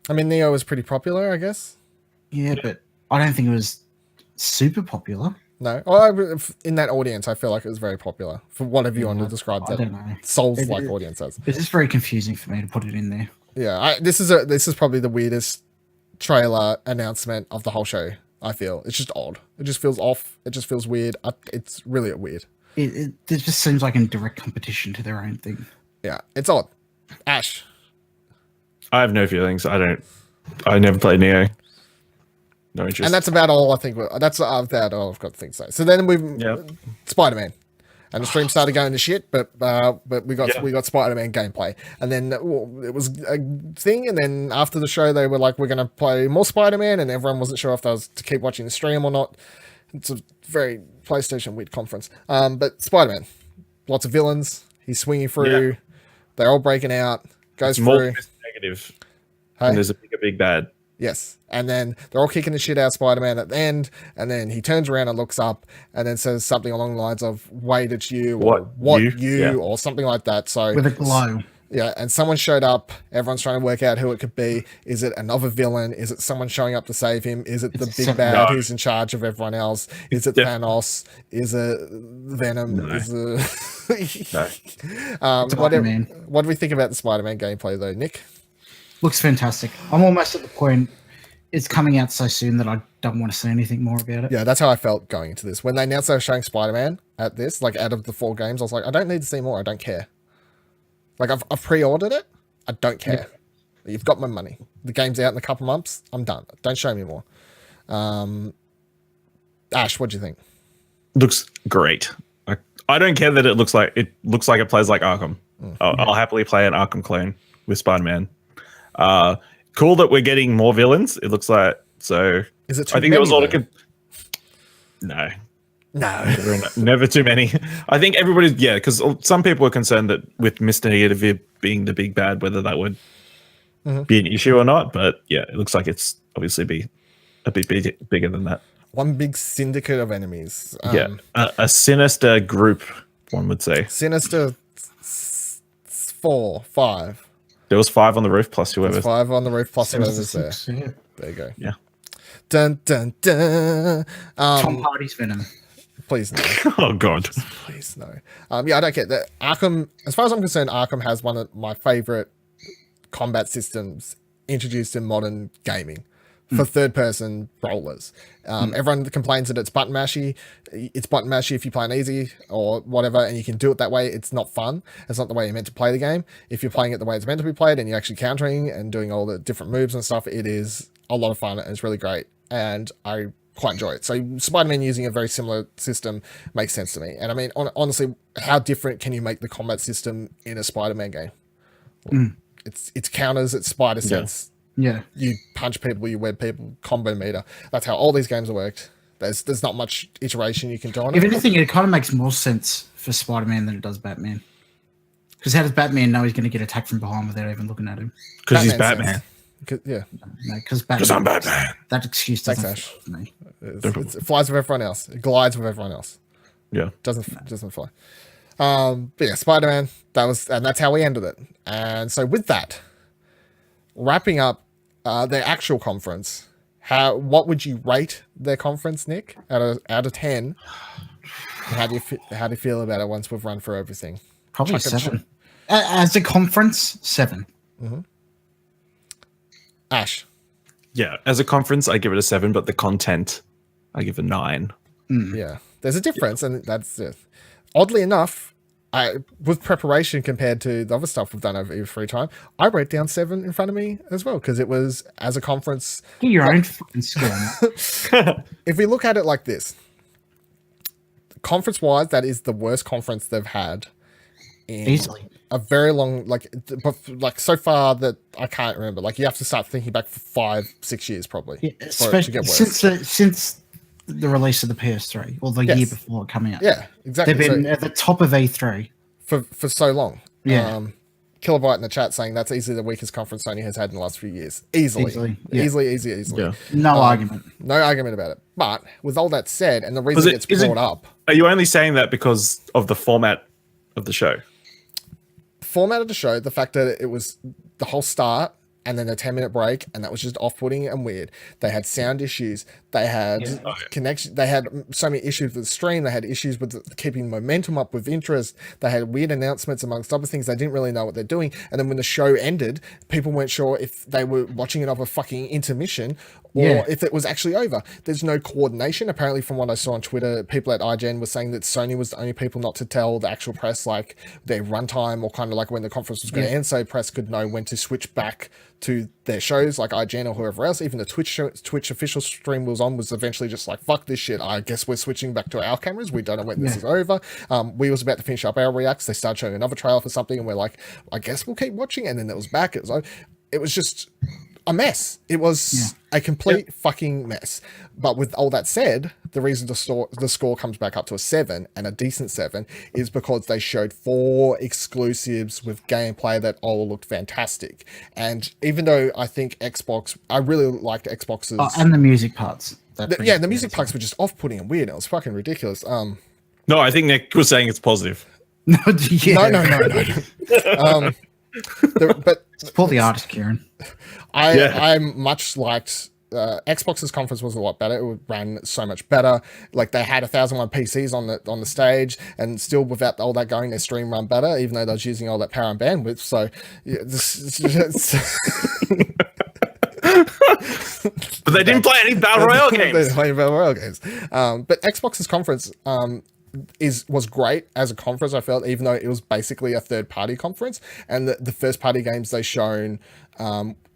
S2: I mean, Neo was pretty popular, I guess.
S3: Yeah, but I don't think it was super popular.
S2: No. Well, in that audience, I feel like it was very popular. For whatever you want to describe
S3: I
S2: that
S3: don't know.
S2: Souls-like audience as.
S3: It's just very confusing for me to put it in there.
S2: Yeah, this is probably the weirdest trailer announcement of the whole show. I feel it's just odd. It just feels off. It just feels weird. It's really weird.
S3: It just seems like in direct competition to their own thing.
S2: Yeah, it's odd. Ash.
S4: I have no feelings. I never played Neo. No interest.
S2: And that's about all I think. That's about all I've got to think so. So then Spider-Man. And the stream started going to shit, but we got Spider-Man gameplay, and then it was a thing. And then after the show, they were like, "We're going to play more Spider-Man," and everyone wasn't sure if that was to keep watching the stream or not. It's a very PlayStation weird conference. But Spider-Man, lots of villains. He's swinging through. Yeah. They're all breaking out. Goes
S4: it's
S2: through.
S4: Negative.
S2: Hey?
S4: And there's a big bad.
S2: Yes. And then they're all kicking the shit out of Spider-Man at the end. And then he turns around and looks up and then says something along the lines of, "Wait, it's you," or what you, or something like that. So
S3: with a glow.
S2: Yeah. And someone showed up. Everyone's trying to work out who it could be. Is it another villain? Is it someone shing up to save him? Is it the big bad who's in charge of everyone else? Is it Thanos? Is it Venom?
S4: No.
S2: Is it...
S3: No.
S2: What do we think about the Spider-Man gameplay though, Nick?
S3: Looks fantastic. I'm almost at the point it's coming out so soon that I don't want to say anything more about it.
S2: Yeah, that's how I felt going into this. When they announced they were showing Spider-Man at this, like out of the 4 games, I was like, I don't need to see more. I don't care. Like I've pre-ordered it. I don't care. Yeah. You've got my money. The game's out in a couple months. I'm done. Don't show me more. Ash, what do you think?
S4: Looks great. I don't care that it looks like it plays like Arkham. I'll happily play an Arkham clone with Spider-Man. Cool that we're getting more villains. It looks like so.
S2: Is it too
S4: I think
S2: many,
S4: it was all
S2: No.
S4: Never too many. I think everybody's because some people are concerned that with Mr. Negative being the big bad, whether that would be an issue or not. But yeah, it looks like it's obviously be a bit bigger than that.
S2: One big syndicate of enemies.
S4: A sinister group, one would say.
S2: Sinister 4, 5.
S4: There was 5 on the roof plus whoever.
S2: There's 5 on the roof plus whoever's there.
S3: Yeah.
S2: There you go.
S4: Yeah.
S2: Dun dun dun.
S3: Tom Hardy's Venom.
S2: Please no.
S4: Oh God.
S2: Please no. Yeah, I don't get that. Arkham, as far as I'm concerned, Arkham has one of my favorite combat systems introduced in modern gaming for third-person rollers. Everyone complains that it's button mashy. It's button mashy if you play on easy or whatever, and you can do it that way. It's not fun. It's not the way you're meant to play the game. If you're playing it the way it's meant to be played and you're actually countering and doing all the different moves and stuff, it is a lot of fun and it's really great. And I quite enjoy it. So Spider-Man using a very similar system makes sense to me. And I mean, honestly, how different can you make the combat system in a Spider-Man game? Well, it's counters, it's spider sense.
S3: Yeah.
S2: You punch people, you web people, combo meter. That's how all these games have worked. There's not much iteration you can do on it.
S3: If anything, it kind of makes more sense for Spider-Man than it does Batman. Because how does Batman know he's going to get attacked from behind without even looking at him?
S4: Because he's Batman.
S2: Yeah.
S3: No, because
S4: I'm Batman.
S3: That excuse doesn't
S2: Thanks,
S3: fit for me.
S2: It flies with everyone else. It glides with everyone else.
S4: Yeah.
S2: Doesn't fly. But yeah, Spider-Man, and that's how we ended it. And so with that, wrapping up their actual conference, what would you rate their conference, Nick, out of 10? How do you feel about it once we've run through everything?
S3: Probably 7. As a conference, 7.
S2: Mm-hmm. Ash.
S4: Yeah, as a conference, I give it a 7, but the content, I give a 9.
S2: Yeah, there's a difference, and that's it. Oddly enough, with preparation compared to the other stuff we've done over E3 time, I wrote down 7 in front of me as well, because it was, as a conference...
S3: Get your own fucking score.
S2: If we look at it like this, conference wise, that is the worst conference they've had in
S3: Easily.
S2: a very long, like so far that I can't remember. Like you have to start thinking back for 5-6 years probably
S3: Yeah,
S2: for it to
S3: especially
S2: get worse.
S3: since the release of the PS3 or the year before coming out.
S2: Yeah, exactly.
S3: They've been at the top of E3
S2: for so long.
S3: Yeah.
S2: Kilobyte in the chat saying that's easily the weakest conference Sony has had in the last few years. Easily.
S3: Yeah.
S2: Easily.
S4: Yeah.
S3: No argument.
S2: No argument about it. But with all that said, and the reason it's brought up,
S4: Are you only saying that because of the format of the show?
S2: format of the show, the fact that it was the whole start and then a 10-minute break, and that was just off-putting and weird. They had sound issues. They had connection. They had so many issues with the stream. They had issues with keeping momentum up with interest. They had weird announcements amongst other things. They didn't really know what they're doing. And then when the show ended, people weren't sure if they were watching it off a fucking intermission or if it was actually over. There's no coordination. Apparently, from what I saw on Twitter, people at IGN were saying that Sony was the only people not to tell the actual press like their runtime or kind of like when the conference was going to end, so press could know when to switch back to their shows like IGN or whoever else. Even the Twitch official stream was on was eventually just like, fuck this shit, I guess we're switching back to our cameras, we don't know when this is over. We was about to finish up our reacts, they started showing another trailer for something and we're like, I guess we'll keep watching, and then it was back. It was just a mess. It was a complete fucking mess. But with all that said, the reason the score comes back up to a 7 and a decent 7 is because they showed 4 exclusives with gameplay that all looked fantastic. And even though I think I really liked Xbox's...
S3: and the music parts.
S2: The music parts were just off-putting and weird. It was fucking ridiculous.
S4: No, I think Nick was saying it's positive.
S2: No. But
S3: support the artist, Kieran.
S2: I much liked Xbox's conference was a lot better. It ran so much better. Like they had 1,001 PCs on the stage, and still without all that going, their stream run better, even though they was using all that power and bandwidth. So,
S4: but they didn't play any Battle Royale games.
S2: They didn't play any Battle Royale games. But Xbox's conference was great as a conference, I felt, even though it was basically a third-party conference, and the first-party games they shown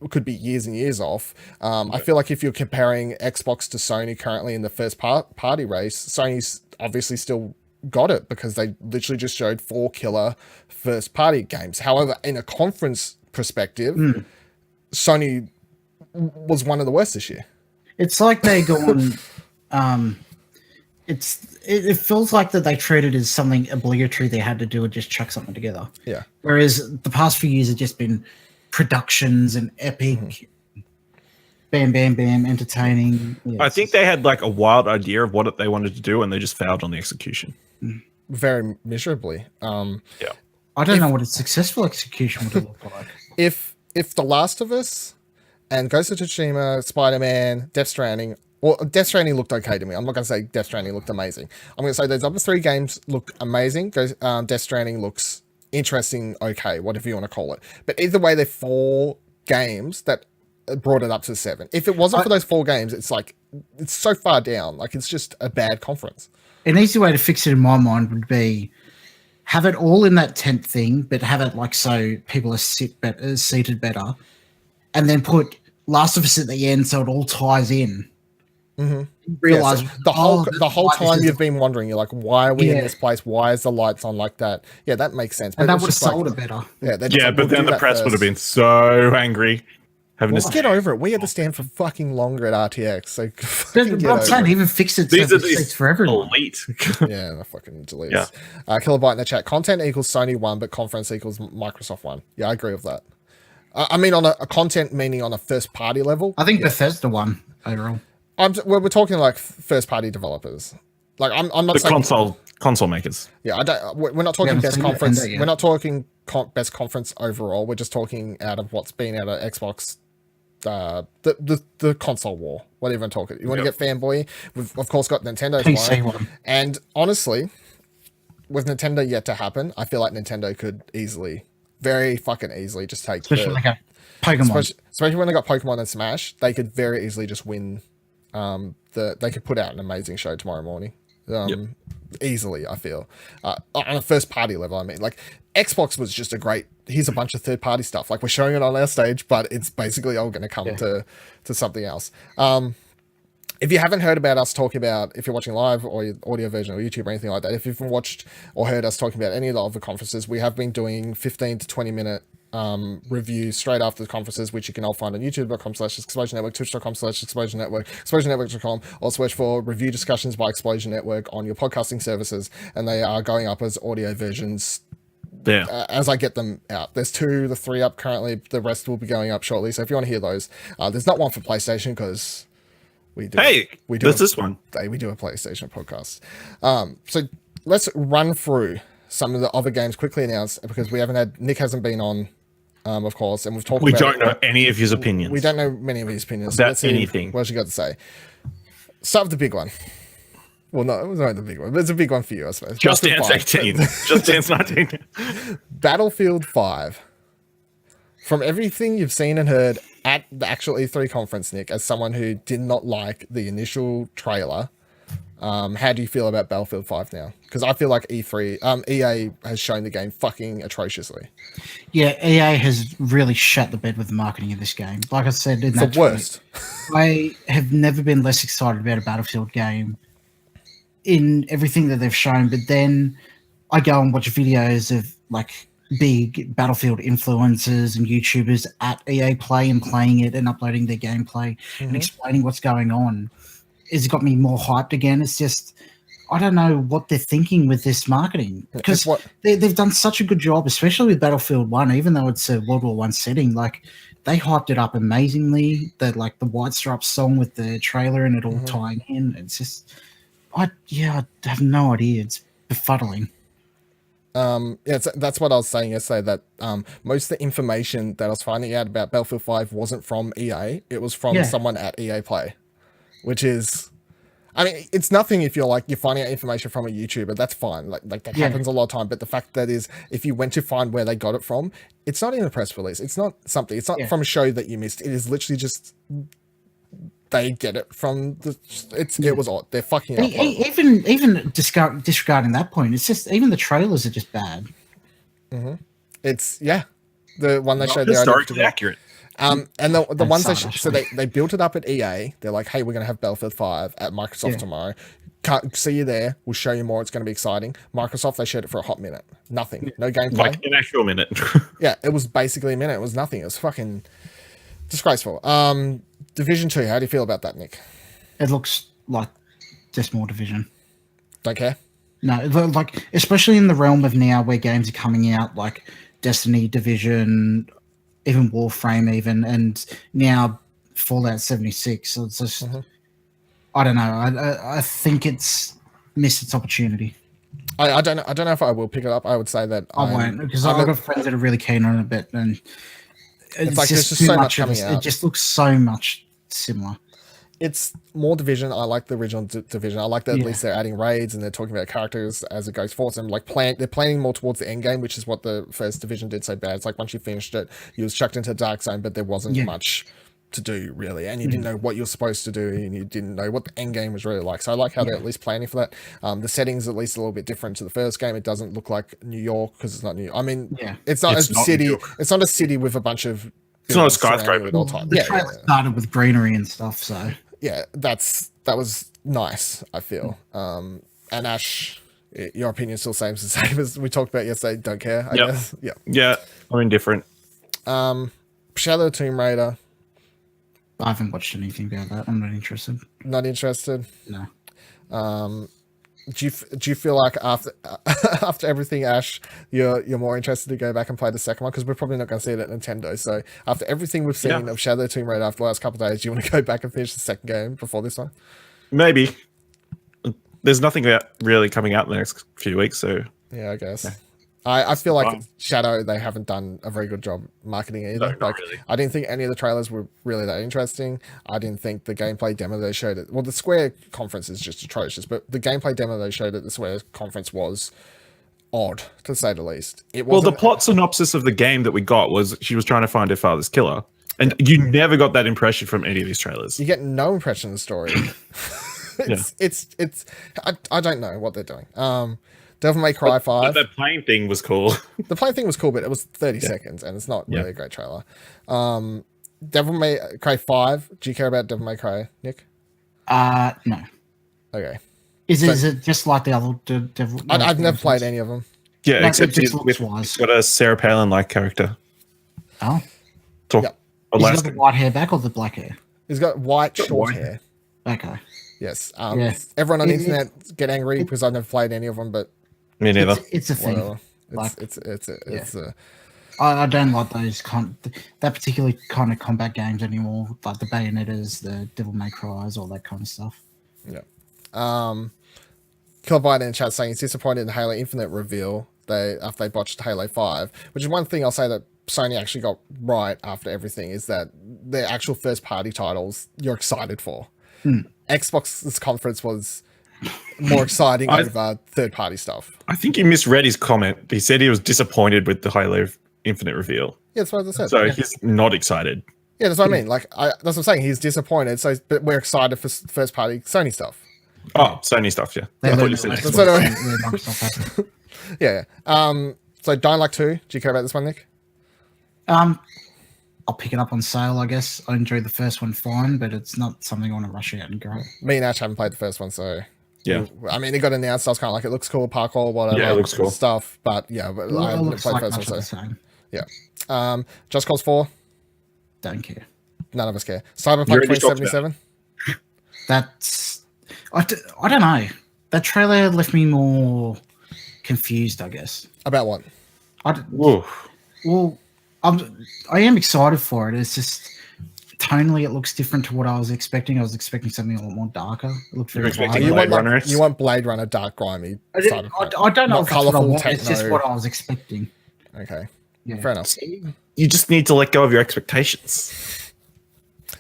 S2: could be years and years off. I feel like if you're comparing Xbox to Sony currently in the first-party race, Sony's obviously still got it because they literally just showed 4 killer first-party games. However, in a conference perspective, Sony was one of the worst this year.
S3: It's like they go on... It feels like that they treated it as something obligatory they had to do and just chuck something together.
S2: Yeah.
S3: Whereas the past few years have just been productions and epic, bam, entertaining. Yeah,
S4: I think they had like a wild idea of what they wanted to do, and they just failed on the execution.
S2: Very miserably.
S3: I don't know what a successful execution would look like.
S2: If The Last of Us and Ghost of Tsushima, Spider-Man, Death Stranding. Well, Death Stranding looked okay to me. I'm not going to say Death Stranding looked amazing. I'm going to say those other 3 games look amazing. Death Stranding looks interesting, okay, whatever you want to call it. But either way, they're 4 games that brought it up to 7. If it wasn't for those 4 games, it's like, it's so far down. Like, it's just a bad conference.
S3: An easy way to fix it in my mind would be have it all in that tent thing, but have it like so people are seated better, and then put Last of Us at the end so it all ties in. Realize
S2: the whole time you've been wondering, you're like, why are we in this place? Why is the lights on like that? Yeah, that makes sense. But
S3: and that would have sold it better.
S4: But then the press would have been so angry.
S2: Just get over it. We had to stand for fucking longer at RTX. So
S3: I'm saying even fix it so it's for everyone.
S4: Elite.
S2: Yeah, fucking delete. Yeah. Kilobyte in the chat. Content equals Sony 1, but conference equals Microsoft 1. Yeah, I agree with that. I mean, on a content meaning on a first party level.
S3: I think Bethesda 1 overall.
S2: We're talking like first party developers. Like I'm not saying
S4: console makers.
S2: Yeah, we're not talking best conference. We're not talking best conference overall. We're just talking out of what's been out of Xbox. The console war, whatever I'm talking. You want to get fanboy? We've of course got Nintendo
S3: PC one.
S2: And honestly, with Nintendo yet to happen, I feel like Nintendo could very fucking easily just take
S3: especially like a Pokemon.
S2: Especially when they got Pokemon and Smash, they could very easily just win. They could put out an amazing show tomorrow morning. Easily, I feel. On a first party level, I mean, like Xbox was just here's a bunch of third party stuff. Like we're showing it on our stage, but it's basically all going to come to something else. if you haven't heard about us talking about, if you're watching live or your audio version or YouTube or anything like that, if you've watched or heard us talking about any of the other conferences, we have been doing 15 to 20 minute reviews straight after the conferences, which you can all find on youtube.com/Explosion Network, twitch.com/Explosion Network, ExplosionNetwork.com, or search for review discussions by Explosion Network on your podcasting services, and they are going up as audio versions as I get them out. There's 2 to 3 up currently. The rest will be going up shortly. So if you want to hear those, there's not one for PlayStation because we do.
S4: This one.
S2: We do a PlayStation podcast. So let's run through some of the other games quickly announced because Nick hasn't been on, of course, and we've talked.
S4: We don't know any of his opinions.
S2: We don't know many of his opinions
S4: about anything.
S2: What else you got to say? Start with the big one. Well, no, it was not the big one, but it's a big one for you, I suppose.
S4: Just Dance 18. Just Dance 19.
S2: Battlefield 5. From everything you've seen and heard at the actual E3 conference, Nick, as someone who did not like the initial trailer, how do you feel about Battlefield 5 now? Because I feel like EA has shown the game fucking atrociously.
S3: Yeah, EA has really shut the bed with the marketing of this game. Like I said, in
S2: the worst.
S3: I have never been less excited about a Battlefield game in everything that they've shown, but then I go and watch videos of like big Battlefield influencers and YouTubers at EA Play and playing it and uploading their gameplay and explaining what's going on. It's got me more hyped again. It's just, I don't know what they're thinking with this marketing because they've done such a good job, especially with Battlefield 1, even though it's a World War I setting. Like they hyped it up amazingly. The White Stripes song with the trailer and it all tying in. It's just, I have no idea. It's befuddling.
S2: That's what I was saying yesterday, that most of the information that I was finding out about Battlefield 5 wasn't from EA. It was from someone at EA Play, which is, I mean, it's nothing if you're finding out information from a YouTuber. That's fine. Like that happens a lot of time. But the fact that is, if you went to find where they got it from, it's not in a press release. It's not something. It's not from a show that you missed. It is literally just they get it from the. It was odd. They're fucking up.
S3: Even disregarding that point, it's just even the trailers are just bad.
S2: It's the one they showed
S4: historically accurate.
S2: And the ones they built it up at EA. They're like, hey, we're gonna have Battlefield 5 at Microsoft tomorrow. Can't see you there. We'll show you more. It's gonna be exciting. Microsoft, they showed it for a hot minute. Nothing. No gameplay.
S4: Like an actual minute.
S2: Yeah, it was basically a minute. It was nothing. It was fucking disgraceful. Division 2, how do you feel about that, Nick?
S3: It looks like just more Division.
S2: Don't care?
S3: No, like especially in the realm of now where games are coming out like Destiny, Division, even Warframe even, and now Fallout 76. So it's just, I don't know. I think it's missed its opportunity.
S2: I don't know if I will pick it up. I would say that
S3: I won't, because I've got friends that are really keen on it, but and it's like just too so much coming out. It just looks so much similar.
S2: It's more Division. I like the original Division. I like that at least they're adding raids and they're talking about characters as it goes forward. And they're planning more towards the end game, which is what the first Division did so bad. It's like once you finished it, you was chucked into the dark zone, but there wasn't much to do really, and you didn't know what you're supposed to do, and you didn't know what the end game was really like. So I like how they're at least planning for that. The settings at least a little bit different to the first game. It doesn't look like New York because it's not New. I mean, it's not a city. It's not a city with a bunch of.
S4: It's not a skyscraper
S3: at all time. The trailer started with greenery and stuff, so
S2: that was nice. I feel. And Ash, your opinion still seems the same as we talked about yesterday. Don't care. I guess.
S4: Yeah. I'm indifferent.
S2: Shadow Tomb Raider.
S3: I haven't watched anything about that. I'm not interested.
S2: Not interested?
S3: No.
S2: Do you feel like after everything, Ash, you're more interested to go back and play the second one? Because we're probably not going to see it at Nintendo. So after everything we've seen of Shadow Tomb Raider after the last couple of days, do you want to go back and finish the second game before this one?
S4: Maybe. There's nothing really coming out in the next few weeks, so
S2: yeah, I guess. Yeah. I feel like Shadow, they haven't done a very good job marketing it either.
S4: No, not really.
S2: I didn't think any of the trailers were really that interesting. I didn't think the gameplay demo they showed it. Well, the Square conference is just atrocious, but the gameplay demo they showed at the Square conference was odd, to say the least.
S4: Well, the plot synopsis of the game that we got was she was trying to find her father's killer. And you never got that impression from any of these trailers.
S2: You get no impression of the story. I don't know what they're doing. Devil May Cry 5.
S4: The plane thing was cool.
S2: The plane thing was cool, but it was 30 seconds, and it's not really a great trailer. Devil May Cry 5. Do you care about Devil May Cry, Nick?
S3: No.
S2: Okay.
S3: Is it just like the other Devil?
S2: I've never played any of them.
S4: Yeah,
S3: No,
S4: except
S3: it just
S4: he's
S3: looks wise.
S4: got a Sarah Palin-like character.
S3: Oh,
S4: Talk
S2: Yep.
S3: he's got the
S4: Alaskan.
S3: white hair back or the black hair?
S2: He's got white short
S4: white.
S2: hair.
S3: Okay.
S2: Yes.
S3: Yeah.
S2: Everyone on the
S3: It-
S2: internet get angry because I've never played any of them, but
S4: Me neither.
S3: It's a thing.
S2: whatever.
S3: Like,
S2: It's
S3: I don't like those that particular kind of combat games anymore, like the Bayonettas, the Devil May Cries, all that kind of stuff.
S2: yeah. Kilobyte in the chat saying he's disappointed in Halo Infinite reveal after they botched Halo 5, which is one thing I'll say that Sony actually got right after everything is that their actual first party titles you're excited for. Xbox's conference was more exciting over third party stuff.
S4: I think you misread his comment. He said he was disappointed with the Halo Infinite reveal.
S2: Yeah, that's what I said.
S4: So he's not excited.
S2: Yeah, that's what I mean. Like, that's what I'm saying. He's disappointed. So, but we're excited for first party Sony stuff.
S4: Oh, Sony stuff, yeah.
S3: They
S4: I thought
S3: learned
S4: you said
S3: it
S2: That's
S4: Xbox.
S2: what I-
S3: where Microsoft has it.
S2: Yeah. So Dying Light 2. Do you care about this one, Nick?
S3: I'll pick it up on sale, I guess. I enjoyed the first one fine, but it's not something I want to rush out and grab.
S2: Me and Ash haven't played the first one, so
S4: Yeah.
S2: I mean, it got announced. I was kind of like, it looks cool, parkour, whatever.
S4: Yeah, it looks cool.
S2: Stuff, but yeah, but I
S3: It
S2: haven't
S3: looks
S2: played
S3: like
S2: the
S3: much
S2: first one,
S3: of the
S2: so
S3: same.
S2: yeah. Just Cause 4.
S3: Don't care.
S2: None of us care.
S4: You
S2: Cyberpunk
S4: already talked
S2: 2077.
S3: That's I don't know. That trailer left me more confused, I guess.
S2: About what?
S4: Whoa.
S3: Well, I am excited for it. It's just tonally, it looks different to what I was expecting. I was expecting something a lot more darker. It looked very
S4: You're expecting
S3: vibrant.
S2: You want,
S4: Blade
S2: like,
S4: Runner-esque?
S2: you want Blade Runner, dark, grimy. Cyberpunk.
S3: I don't know
S2: Not
S3: if that's what I
S2: colourful
S3: want. It's just
S2: techno.
S3: what I was expecting.
S2: Okay,
S3: Yeah.
S2: fair enough.
S4: You just need to let go of your expectations.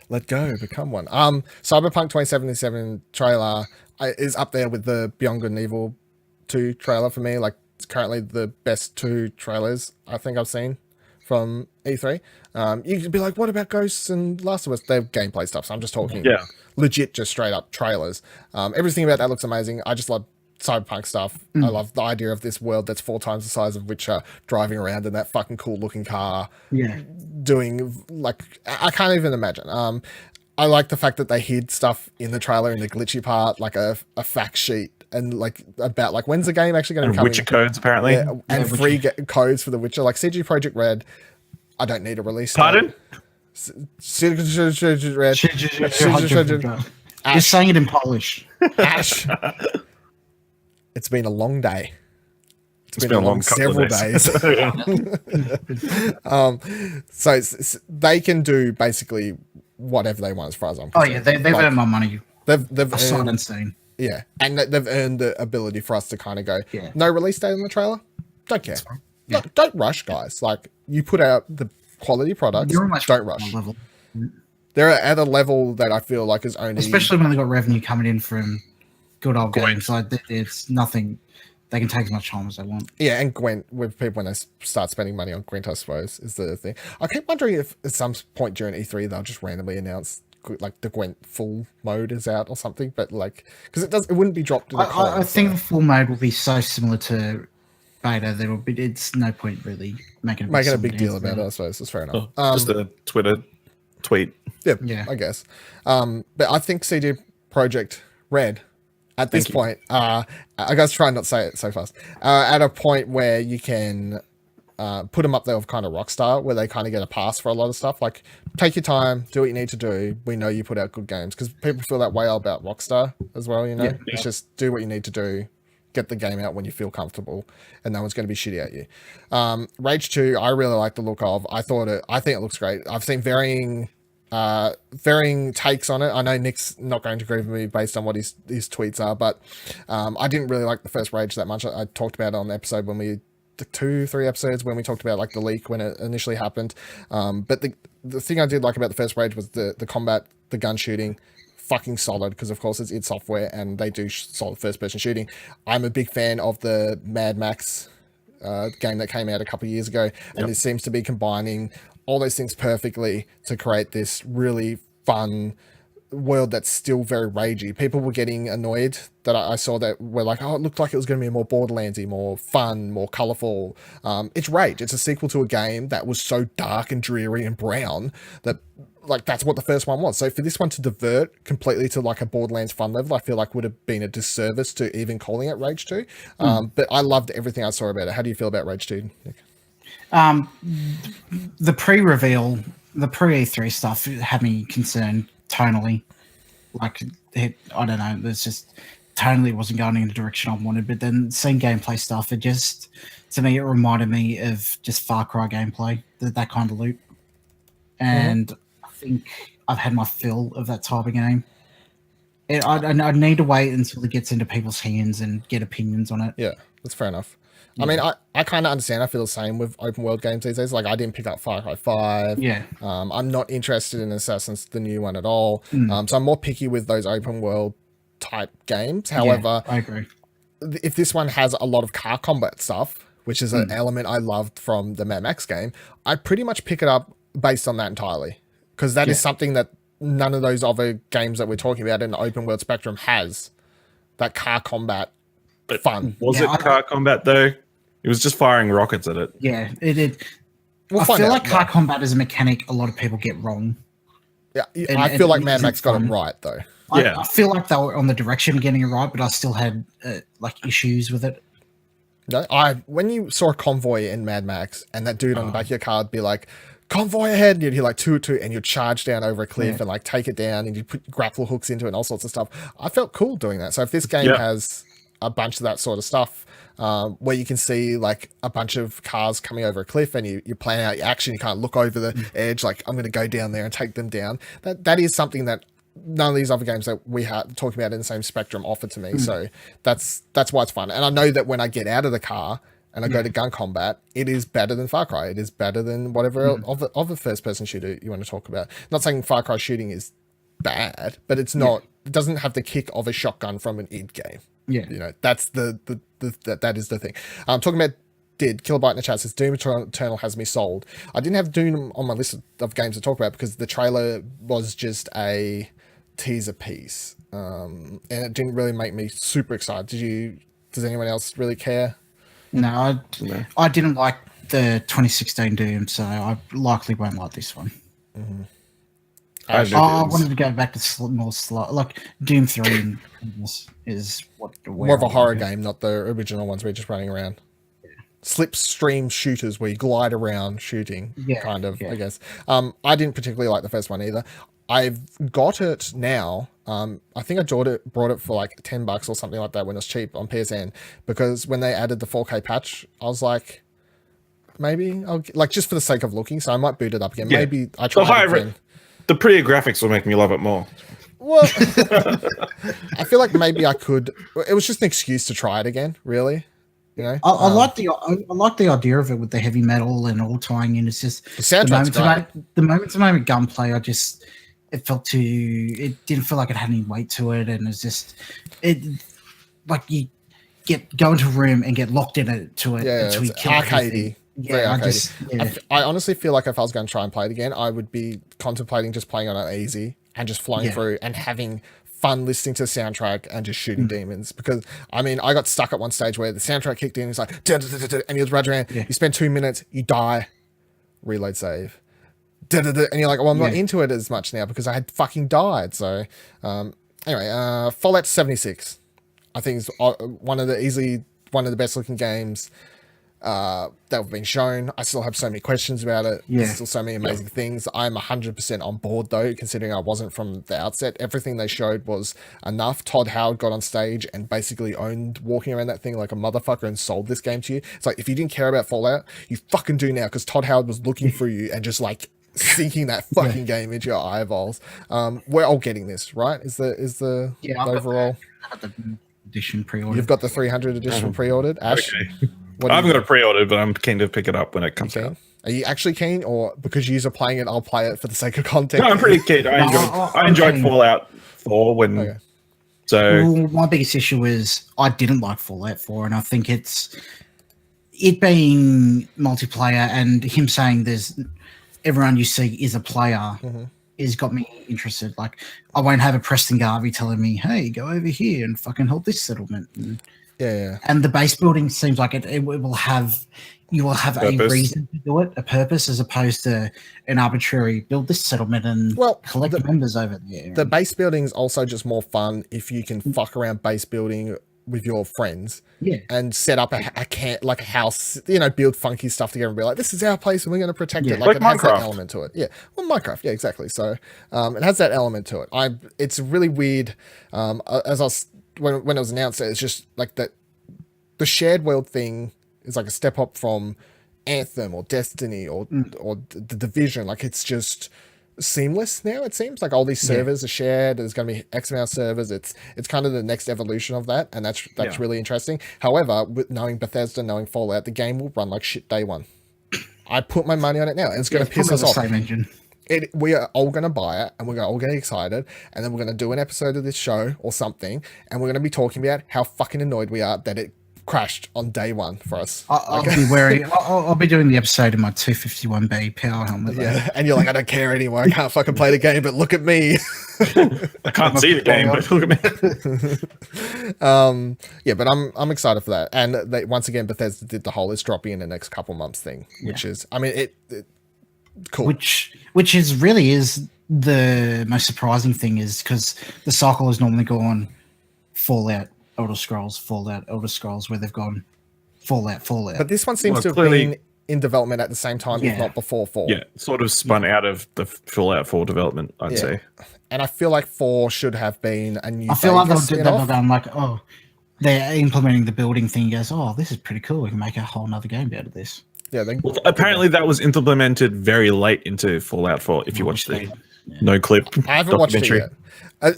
S2: Let go, become one. Cyberpunk 2077 trailer is up there with the Beyond Good and Evil 2 trailer for me. Like, it's currently the best 2 trailers I think I've seen from E3. You could be like, what about Ghosts and Last of Us? They're gameplay stuff, so I'm just talking legit, just straight up trailers. Everything about that looks amazing. I just love cyberpunk stuff. I love the idea of this world that's 4 times the size of Witcher, driving around in that fucking cool looking car,
S3: Yeah.
S2: doing like I can't even imagine. I like the fact that they hid stuff in the trailer in the glitchy part, like a fact sheet and like about like when's the game actually going to
S4: And
S2: come
S4: Witcher
S2: in?
S4: codes, apparently.
S2: Yeah, and free codes for the Witcher. Like CG Project Red, I don't need a release date.
S4: Pardon?
S2: CG Project Red.
S3: You're saying it in Polish.
S2: Ash. It's been a long day.
S4: It's been a long couple
S2: several
S4: of
S2: days. So they can do basically whatever they want as far as I'm
S3: Oh
S2: concerned.
S3: yeah, they've
S2: Like,
S3: earned my money.
S2: they've
S3: Sight
S2: earned,
S3: unseen.
S2: yeah, and they've earned the ability for us to kind of go,
S3: Yeah.
S2: no release date on the trailer. Don't care. Don't rush, guys. Like, you put out the quality products.
S3: You're almost
S2: Don't rush.
S3: level.
S2: They're at a level that I feel like is only
S3: Especially when they got revenue coming in from good old
S4: Gwent.
S3: games. Like it's nothing. They can take as much time as they want.
S2: yeah, and Gwent with people when they start spending money on Gwent, I suppose, is the thing. I keep wondering if at some point during E3 they'll just randomly announce like the Gwent full mode is out or something, but like because it wouldn't be dropped in the
S3: I think the full mode will be so similar to beta. There will be. It's no point really making
S2: a big deal about it. I suppose it's fair enough.
S4: Just a Twitter tweet.
S2: Yeah, I guess. But I think CD Projekt Red at this point, I gotta try and not say it so fast. At a point where you can put them up there with kind of Rockstar, where they kind of get a pass for a lot of stuff. Like, take your time, do what you need to do. We know you put out good games because people feel that way about Rockstar as well. You know, it's just do what you need to do. Get the game out when you feel comfortable, and no one's going to be shitty at you. Rage 2, I really like the look of. I think it looks great. I've seen varying takes on it. I know Nick's not going to agree with me based on what his tweets are, but I didn't really like the first Rage that much. I talked about it on the episode when we the 2-3 episodes when we talked about like the leak when it initially happened. But the thing I did like about the first Rage was the combat, the gun shooting. Fucking solid, because of course it's id Software and they do solid first person shooting. I'm a big fan of the Mad Max game that came out a couple of years ago, and it seems to be combining all those things perfectly to create this really fun world that's still very ragey. People were getting annoyed that I saw that were like, oh, it looked like it was going to be more Borderlandsy, more fun, more colorful. It's Rage. It's a sequel to a game that was so dark and dreary and brown that like that's what the first one was. So for this one to divert completely to like a Borderlands fun level, I feel like would have been a disservice to even calling it Rage 2. But I loved everything I saw about it. How do you feel about Rage 2, Nick?
S3: The pre-reveal, the pre-E3 stuff had me concerned tonally. Like, I don't know, it's just tonally wasn't going in the direction I wanted. But then seeing gameplay stuff, it just, to me, it reminded me of just Far Cry gameplay, that kind of loop. And I think I've had my fill of that type of game. I need to wait until it gets into people's hands and get opinions on it.
S2: Yeah, that's fair enough. I mean, I kind of understand. I feel the same with open world games these days. Like, I didn't pick up Far Cry 5.
S3: Yeah.
S2: I'm not interested in Assassin's, the new one, at all. So I'm more picky with those open world type games. However,
S3: I agree.
S2: If this one has a lot of car combat stuff, which is an element I loved from the Mad Max game, I pretty much pick it up based on that entirely. Because that is something that none of those other games that we're talking about in the open world spectrum has. That car combat fun.
S4: Was it car combat, though? It was just firing rockets at it.
S3: Yeah, it I feel like car combat is a mechanic a lot of people get wrong.
S2: Yeah, I feel like Mad Max got it right, though.
S3: I feel like they were on the direction of getting it right, but I still had like issues with it.
S2: No, when you saw a convoy in Mad Max and that dude on the back of your car would be like, convoy ahead, and you'd hear like toot, and you'd charge down over a cliff and like take it down, and you put grapple hooks into it and all sorts of stuff. I felt cool doing that. So if this game has a bunch of that sort of stuff, where you can see like a bunch of cars coming over a cliff and you plan out your action, you can't look over the edge, like I'm going to go down there and take them down. That is something that none of these other games that we are talking about in the same spectrum offer to me. So that's why it's fun. And I know that when I get out of the car and I go to gun combat, it is better than Far Cry. It is better than whatever of the first person shooter you want to talk about. Not saying Far Cry shooting is bad, but it's not. It doesn't have the kick of a shotgun from an id game.
S3: Yeah,
S2: you know, that's that is the thing. Talking about Kilobyte in the chat says Doom Eternal has me sold. I didn't have Doom on my list of games to talk about because the trailer was just a teaser piece, and it didn't really make me super excited. Does anyone else really care?
S3: No, I didn't like the 2016 Doom, so I likely won't like this one. I wanted to go back to more slow, like Doom 3 is what
S2: more of a horror game, not the original ones where you're just running around. Slipstream shooters where you glide around shooting, kind of, I guess. I didn't particularly like the first one either. I've got it now. I think I brought it for like $10 or something like that when it was cheap on PSN, because when they added the 4K patch, I was like, maybe I'll like, just for the sake of looking. So I might boot it up again. Yeah. Maybe I try.
S4: The prettier graphics will make me love it more.
S2: Well, I feel like maybe I could. It was just an excuse to try it again, really. You know,
S3: I like the idea of it with the heavy metal and all tying in. It's just
S2: the soundtrack's
S3: the moment gunplay. It didn't feel like it had any weight to it, and it's like you go into a room and get locked in it to it until you kill
S2: arcadey.
S3: Yeah,
S2: I honestly feel like if I was going to try and play it again, I would be contemplating just playing on it easy and just flying through and having fun listening to the soundtrack and just shooting demons. Because I mean, I got stuck at one stage where the soundtrack kicked in. It's like, and you run around. You spend 2 minutes, you die, reload save, and you're like, well, I'm not into it as much now because I had fucking died. So anyway, Fallout 76, I think is one of the best looking games that have been shown. I still have so many questions about it. There's still so many amazing things. I'm 100% on board though, considering I wasn't from the outset. Everything they showed was enough. Todd Howard got on stage and basically owned walking around that thing like a motherfucker and sold this game to you. It's like, if you didn't care about Fallout, you fucking do now, because Todd Howard was looking for you and just like sinking that fucking game into your eyeballs. We're all getting this, right? Is the overall
S3: edition pre-ordered.
S2: You've got the 300 edition pre-ordered, Ash?
S4: Okay. I haven't got it pre-ordered, but I'm keen to pick it up when it comes out.
S2: Are you actually keen, or because you are playing it, I'll play it for the sake of content?
S4: No, I'm pretty keen. I enjoyed Fallout 4 when. Okay. So
S3: my biggest issue is I didn't like Fallout 4, and I think it being multiplayer and him saying everyone you see is a player. is got me interested. Like, I won't have a Preston Garvey telling me, "Hey, go over here and fucking help this settlement." And the base building seems like it will have, you will have a reason to do it, a purpose, as opposed to an arbitrary build this settlement and collect members over there.
S2: The base building is also just more fun if you can fuck around base building with your friends, and set up a like a house, build funky stuff together and be like, this is our place and we're going to protect it. Like it has that element to it. Yeah, well, Minecraft, yeah, exactly. So it has that element to it. It's really weird. As I was when it was announced, it's just like that. The shared world thing is like a step up from Anthem or Destiny or the Division. Like it's just seamless now. It seems like all these servers are shared. There's going to be X amount of servers. It's kind of the next evolution of that, and that's really interesting. However, with knowing Bethesda, knowing Fallout, the game will run like shit day one. I put my money on it now, and it's going to piss us off.
S3: Same engine.
S2: We are all going to buy it, and we're all going to get excited, and then we're going to do an episode of this show or something, and we're going to be talking about how fucking annoyed we are that it crashed on day one for us.
S3: I'll be wary. I'll be doing the episode in my 251B power helmet.
S2: Yeah, and you're like, I don't care anymore. I can't fucking play the game, but look at me.
S4: I can't see the game, but look at me.
S2: But I'm excited for that. And once again, Bethesda did the whole it's dropping in the next couple months thing, which is, I mean, it cool.
S3: Which is really is the most surprising thing, is because the cycle has normally gone Fallout, Elder Scrolls, Fallout, Elder Scrolls, where they've gone Fallout. But
S2: this one seems to have been in development at the same time, if not before 4.
S4: Yeah, sort of spun out of the Fallout 4 development, I'd say.
S2: And I feel like 4 should have been a new.
S3: I feel like they've gone like, oh, they're implementing the building thing. Goes, oh, this is pretty cool. We can make a whole nother game out of this.
S2: Yeah.
S4: Apparently, that was implemented very late into Fallout 4. If you watch the no clip,
S2: I haven't watched it yet.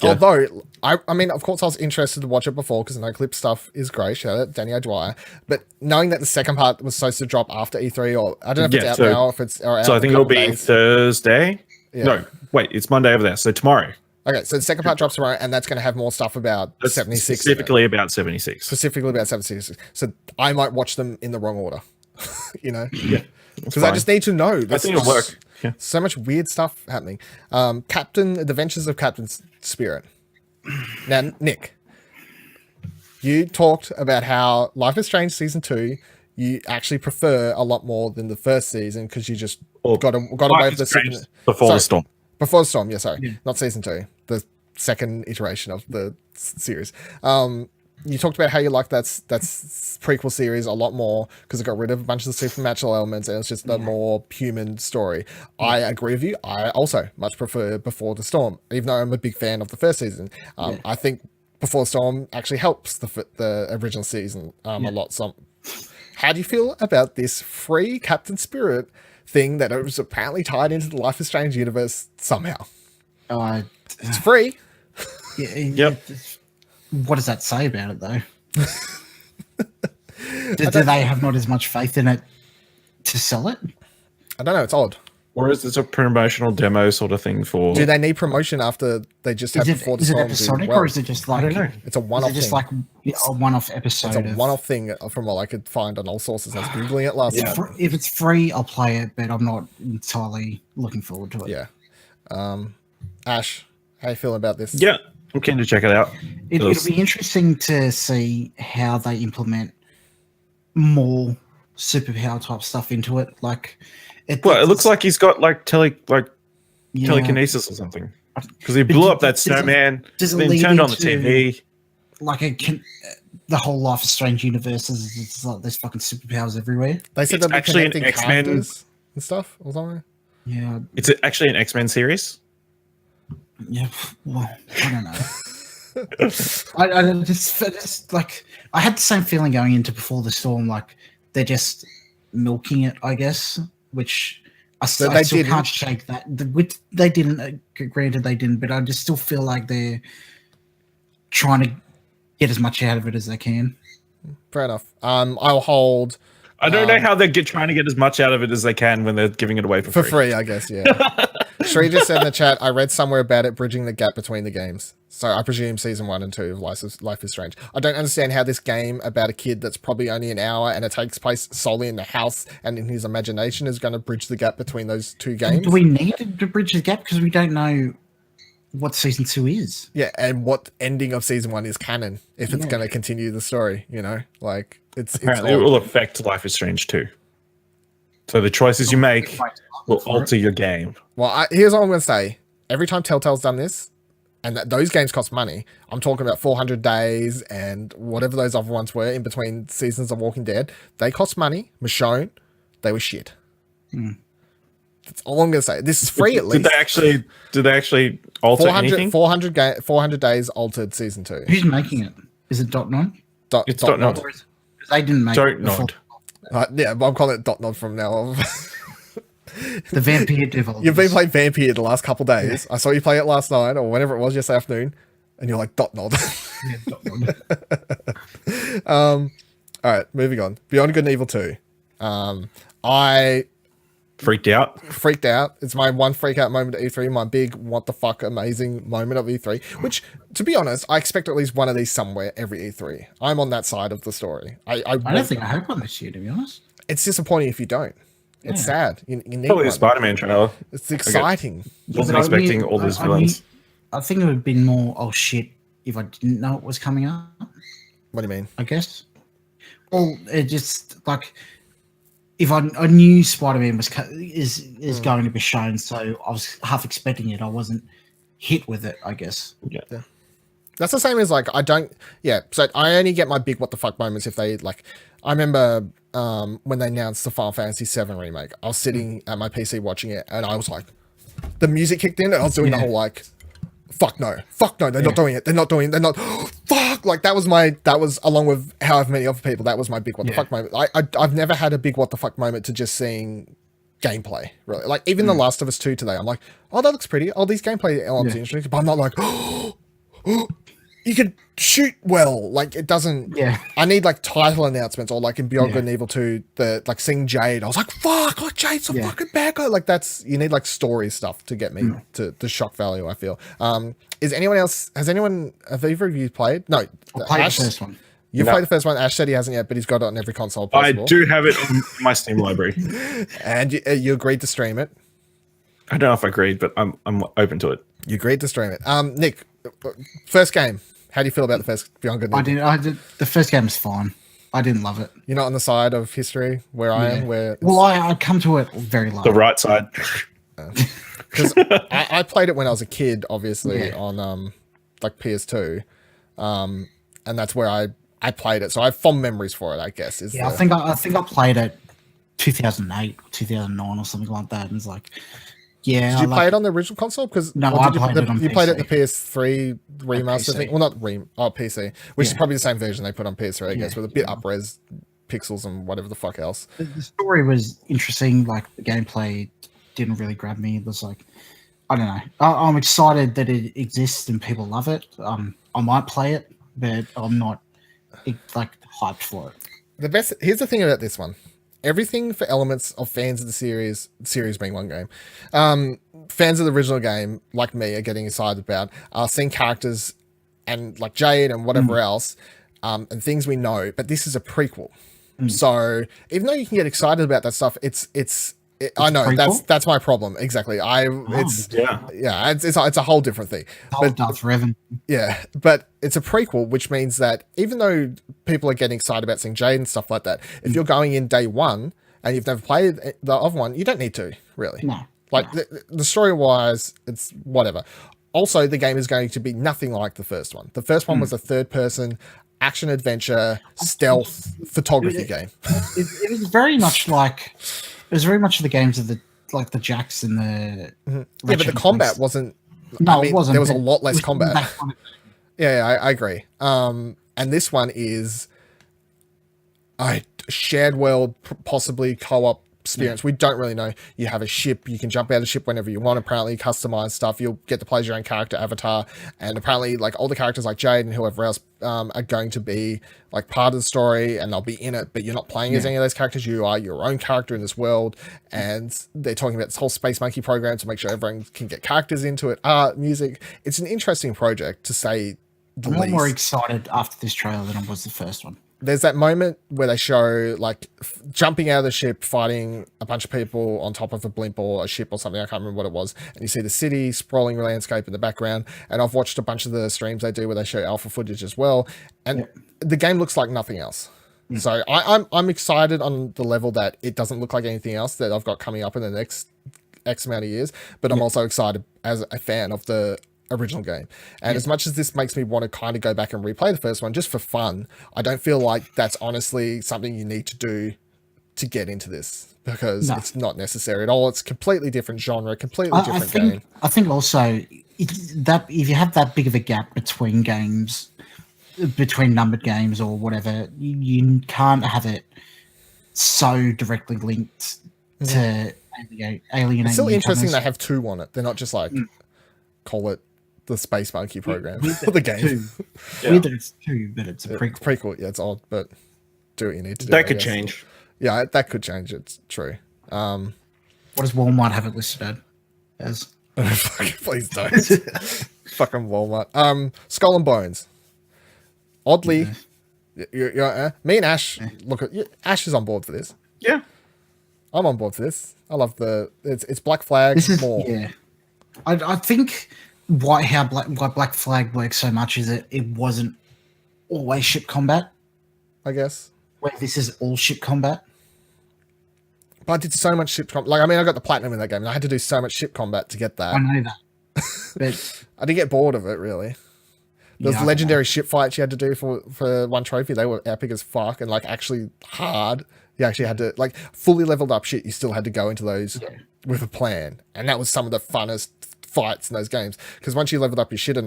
S2: Although, I mean, of course, I was interested to watch it before because the no clip stuff is great. Shout out Danny O'Dwyer. But knowing that the second part was supposed to drop after E3, or I don't know if it's out now, or if it's out.
S4: So I think it'll be Thursday. Yeah. No, wait, it's Monday over there. So tomorrow.
S2: Okay, so the second part drops tomorrow, and that's going to have more stuff about 76.
S4: Specifically about 76.
S2: Specifically about 76. So I might watch them in the wrong order.
S4: Yeah.
S2: Because I just need to know.
S4: I think it'll work. Yeah.
S2: So much weird stuff happening. The Adventures of Captain Spirit. Now, Nick, you talked about how Life is Strange Season 2 you actually prefer a lot more than the first season because you just got away with the
S4: Before the Storm.
S2: Before the Storm, not Season 2. The second iteration of the series. You talked about how you like that prequel series a lot more because it got rid of a bunch of the supernatural elements and it's just a more human story. I agree with you. I also much prefer Before the Storm, even though I'm a big fan of the first season. I think Before the Storm actually helps the original season a lot. So, how do you feel about this free Captain Spirit thing that it was apparently tied into the Life is Strange universe somehow? It's free.
S4: Yep.
S3: What does that say about it, though? do they have not as much faith in it to sell it?
S2: I don't know. It's odd.
S4: Or is this a promotional demo sort of thing for...
S2: Do they need promotion after they just have Before the Storm?
S3: Is it episodic or is it just like...
S4: I don't know.
S2: It's a one-off thing.
S3: Just like a one-off episode.
S2: It's a one-off thing from what I could find on all sources. I was Googling it last night.
S3: If it's free, I'll play it, but I'm not entirely looking forward to it.
S2: Yeah. Ash, how you feeling about this?
S4: Yeah. I'm keen to check it out.
S3: It'll be interesting to see how they implement more superpower type stuff into it. Like,
S4: it looks like he's got like telekinesis or something because he blew up that snowman. Then turned on the TV.
S3: Like the whole Life is Strange universe is like there's fucking superpowers everywhere.
S2: They said they're actually an X-Men and stuff or something.
S3: Yeah,
S4: it's actually an X-Men series.
S3: Yeah, well, I don't know. I just like I had the same feeling going into Before the Storm. Like they're just milking it, I guess. Which I still can't shake that. They didn't. Granted, they didn't, but I just still feel like they're trying to get as much out of it as they can.
S2: Fair enough. I'll hold.
S4: I don't know how they're trying to get as much out of it as they can when they're giving it away for free.
S2: I guess. Yeah. Shree just said in the chat, I read somewhere about it bridging the gap between the games. So I presume season 1 and 2 of Life is Strange. I don't understand how this game about a kid that's probably only an hour and it takes place solely in the house and in his imagination is going to bridge the gap between those two games.
S3: Do we need to bridge the gap because we don't know what season 2 is?
S2: Yeah, and what ending of season 1 is canon if it's going to continue the story, you know? Like,
S4: apparently it will affect Life is Strange too. So the choices you make will alter your game.
S2: Well, here's what I'm going to say. Every time Telltale's done this, and those games cost money, I'm talking about 400 Days and whatever those other ones were in between seasons of Walking Dead, they cost money. Michonne, they were shit. That's all I'm going to say. This is free at least.
S4: Did they actually alter anything?
S2: 400 Days altered season 2.
S3: Who's making it? Is it Dotnod?
S4: It's Dotnod.
S3: They didn't make it before.
S2: Yeah, but I'm calling it Dotnod from now on.
S3: The Vampire developers.
S2: You've been playing Vampire the last couple of days. Yeah. I saw you play it last night or whenever it was yesterday afternoon, and you're like Dotnod.
S3: Yeah, Dotnod.
S2: All right, moving on. Beyond Good and Evil 2. I
S4: freaked out.
S2: It's my one freak out moment at E3, my big what the fuck amazing moment of E3, which, to be honest, I expect at least one of these somewhere every E3. I'm on that side of the story. I
S3: don't think I hope one this year, to be honest.
S2: It's disappointing if you don't. It's sad. You need
S4: probably a Spider-Man trailer.
S2: It's exciting.
S4: Wasn't expecting all those villains.
S3: I think it would have been more, oh shit, if I didn't know it was coming up.
S2: What do you mean?
S3: I guess. Well, it just, like, if I knew Spider-Man is going to be shown, so I was half expecting it. I wasn't hit with it, I guess.
S2: Yeah. That's the same as, like, so I only get my big what the fuck moments if they, like, I remember when they announced the Final Fantasy VII remake, I was sitting at my PC watching it, and I was like, the music kicked in, and I was doing the whole, like, fuck no, they're not doing it, fuck, like, that was, along with however many other people, that was my big what the fuck moment. I've never had a big what the fuck moment to just seeing gameplay, really. Like, even The Last of Us 2 today, I'm like, oh, that looks pretty, oh, these gameplay elements are interesting, but I'm not like, you could shoot well. Like, it doesn't.
S3: Yeah.
S2: I need, like, title announcements, or, like, in Beyond Good and Evil 2, like, seeing Jade. I was like, fuck, oh, Jade's a fucking bad guy. Like, you need, like, story stuff to get me to the shock value, I feel. Have either of you played? No.
S3: I played the first one.
S2: You played the first one. Ash said he hasn't yet, but he's got it on every console possible.
S4: I do have it on my Steam library.
S2: And you agreed to stream it.
S4: I don't know if I agreed, but I'm open to it.
S2: You agreed to stream it. Nick, first game. How do you feel about the first Beyond Good and Evil?
S3: I did. The first game was fine. I didn't love it.
S2: You're not on the side of history where I am, where...
S3: Well, I come to it very late.
S4: The right side.
S2: Because I played it when I was a kid, obviously, on like PS2. And that's where I played it. So I have fond memories for it, I guess.
S3: I think I played it 2008, 2009 or something like that. And it's like... Yeah,
S2: did you play it on the original console? Because
S3: no, I played it on
S2: you
S3: PC.
S2: played it the PS3 remaster thing. Well, not PC, which is probably the same version they put on PS3, I guess, with a bit up-res pixels and whatever the fuck else.
S3: The story was interesting. Like, the gameplay didn't really grab me. It was like, I don't know. I'm excited that it exists and people love it. I might play it, but I'm not like hyped for it.
S2: Here's the thing about this one. Everything for elements of fans of the series being one game. Fans of the original game, like me, are getting excited about seeing characters and like Jade and whatever else, and things we know. But this is a prequel, so even though you can get excited about that stuff, I know that's my problem. Exactly. It's a whole different thing.
S3: Darth Revan.
S2: Yeah, but it's a prequel, which means that even though people are getting excited about seeing Jade and stuff like that, if you're going in day one and you've never played the other one, you don't need to really.
S3: No.
S2: Like the story wise, it's whatever. Also, the game is going to be nothing like the first one. The first one was a third person action adventure stealth photography game.
S3: It was very much like. It was very much the games of the Jacks and the...
S2: Yeah, but the combat wasn't...
S3: No, it wasn't.
S2: There was a lot less combat. Yeah, I agree. And this one is a shared world, possibly co-op experience. We don't really know. You have a ship, you can jump out of the ship whenever you want. Apparently, customize stuff. You'll get to play your own character avatar, and apparently, like all the characters like Jade and whoever else are going to be like part of the story, and they'll be in it. But you're not playing as any of those characters. You are your own character in this world, and they're talking about this whole Space Monkey program to make sure everyone can get characters into it, art, music. It's an interesting project to say the
S3: I'm a lot
S2: least.
S3: more excited after this trailer than I was the first one.
S2: There's that moment where they show like jumping out of the ship, fighting a bunch of people on top of a blimp or a ship or something. I can't remember what it was. And you see the city, sprawling landscape in the background. And I've watched a bunch of the streams they do where they show alpha footage as well. And the game looks like nothing else. So I'm excited on the level that it doesn't look like anything else that I've got coming up in the next X amount of years. But I'm also excited as a fan of the original game. And as much as this makes me want to kind of go back and replay the first one just for fun, I don't feel like that's honestly something you need to do to get into this, because it's not necessary at all. It's completely different genre, completely different game.
S3: I think also that if you have that big of a gap between games, between numbered games or whatever, you can't have it so directly linked to alienating.
S2: It's still interesting they have two on it. They're not just like call it the Space Monkey program for the game.
S3: Weird that it's two, but it's a prequel.
S2: It's prequel, yeah, it's odd, but do what you need to do.
S4: That could change.
S2: Yeah, that could change. It's true.
S3: What does Walmart have it listed as?
S2: Please don't. Fucking Walmart. Skull and Bones. Oddly, me and Ash look at Ash is on board for this.
S4: Yeah,
S2: I'm on board for this. I love it's Black Flag.
S3: This is
S2: more.
S3: Yeah. I think why Black Flag works so much is that it wasn't always ship combat.
S2: I guess.
S3: Where this is all ship combat.
S2: But I did so much ship combat. Like, I mean, I got the platinum in that game, and I had to do so much ship combat to get that.
S3: I know that. But
S2: I didn't get bored of it, really. Those legendary ship fights you had to do for one trophy, they were epic as fuck and like actually hard. You actually had to, like, fully leveled up shit, you still had to go into those with a plan. And that was some of the funnest fights in those games, because once you leveled up your ship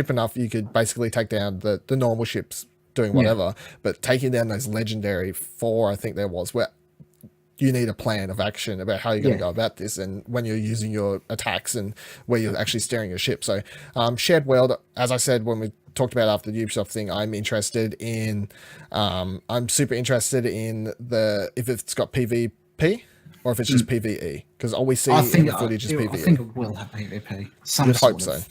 S2: enough, you could basically take down the normal ships doing whatever. But taking down those legendary 4, I think there was, where you need a plan of action about how you're going to go about this, and when you're using your attacks and where you're actually steering your ship. So shared world, as I said when we talked about after the Ubisoft thing, I'm interested in I'm super interested in if it's got PvP or if it's just PvE, because all we see in the footage is PvE.
S3: I think it will have PvP.
S2: You'd hope so.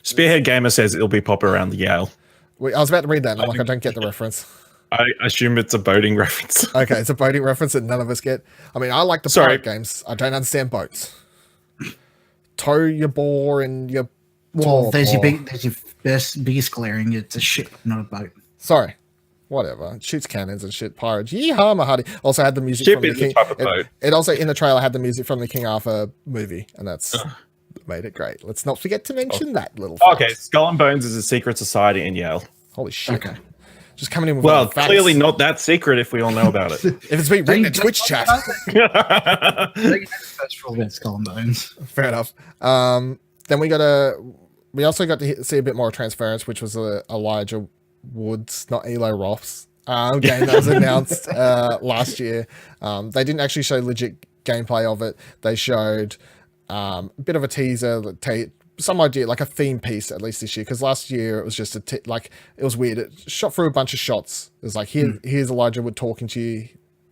S4: Spearhead Gamer says it'll be pop around the Yale.
S2: I was about to read that, and I'm like, I don't get the reference.
S4: I assume it's a boating reference.
S2: Okay, it's a boating reference that none of us get. I mean, I like the pirate games. I don't understand boats. Tow your bore and your...
S3: there's your biggest glaring. It's a ship, not a boat.
S2: Sorry. Whatever. It shoots cannons and shit. Pirates. Yeehaw, Mahadi. Also had the music
S4: Ship
S2: from the
S4: is
S2: King...
S4: a type of boat.
S2: It also, in the trailer, had the music from the King Arthur movie, and that's... made it great. Let's not forget to mention that little fact.
S4: Okay, Skull and Bones is a secret society in Yale.
S2: Holy shit.
S3: Okay.
S2: Just coming in with
S4: clearly not that secret if we all know about it.
S2: If it's been written in Twitch chat.
S3: That's for all about Skull and Bones.
S2: Fair enough. Then we also got to see a bit more Transference, which was Elijah Wood's, not Eli Roth's game that was announced last year. They didn't actually show legit gameplay of it. They showed a bit of a teaser, some idea, like a theme piece at least this year, because last year it was just it was weird. It shot through a bunch of shots. It was like, here's Elijah Wood talking to you,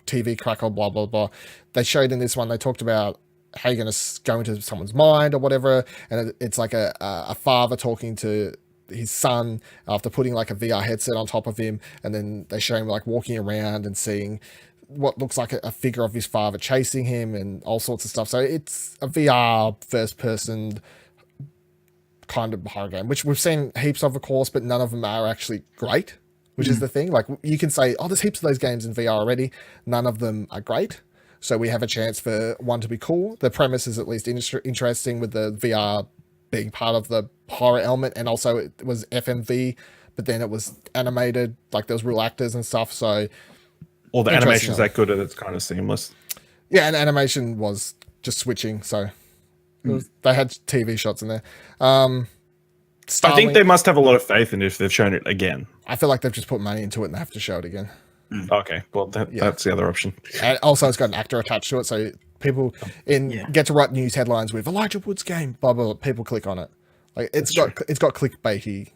S2: TV crackle, blah blah blah. They showed in this one, they talked about how you're going to go into someone's mind or whatever, and it's like a father talking to his son after putting like a VR headset on top of him, and then they show him like walking around and seeing what looks like a figure of his father chasing him and all sorts of stuff. So it's a VR first person kind of horror game, which we've seen heaps of course, but none of them are actually great, which is the thing. Like, you can say, oh, there's heaps of those games in VR already. None of them are great. So we have a chance for one to be cool. The premise is at least interesting, with the VR being part of the horror element, and also it was FMV, but then it was animated, like there was real actors and stuff. So
S4: all the animation's that good that it's kind of seamless.
S2: Yeah, and animation was just switching, so they had TV shots in there.
S4: I think
S2: Starlink,
S4: they must have a lot of faith in it if they've shown it again.
S2: I feel like they've just put money into it and they have to show it again.
S4: Okay, well that's the other option.
S2: And also, it's got an actor attached to it, so people get to write news headlines with Elijah Wood's game. Blah blah. Blah. People click on it. Like it's got clickbaity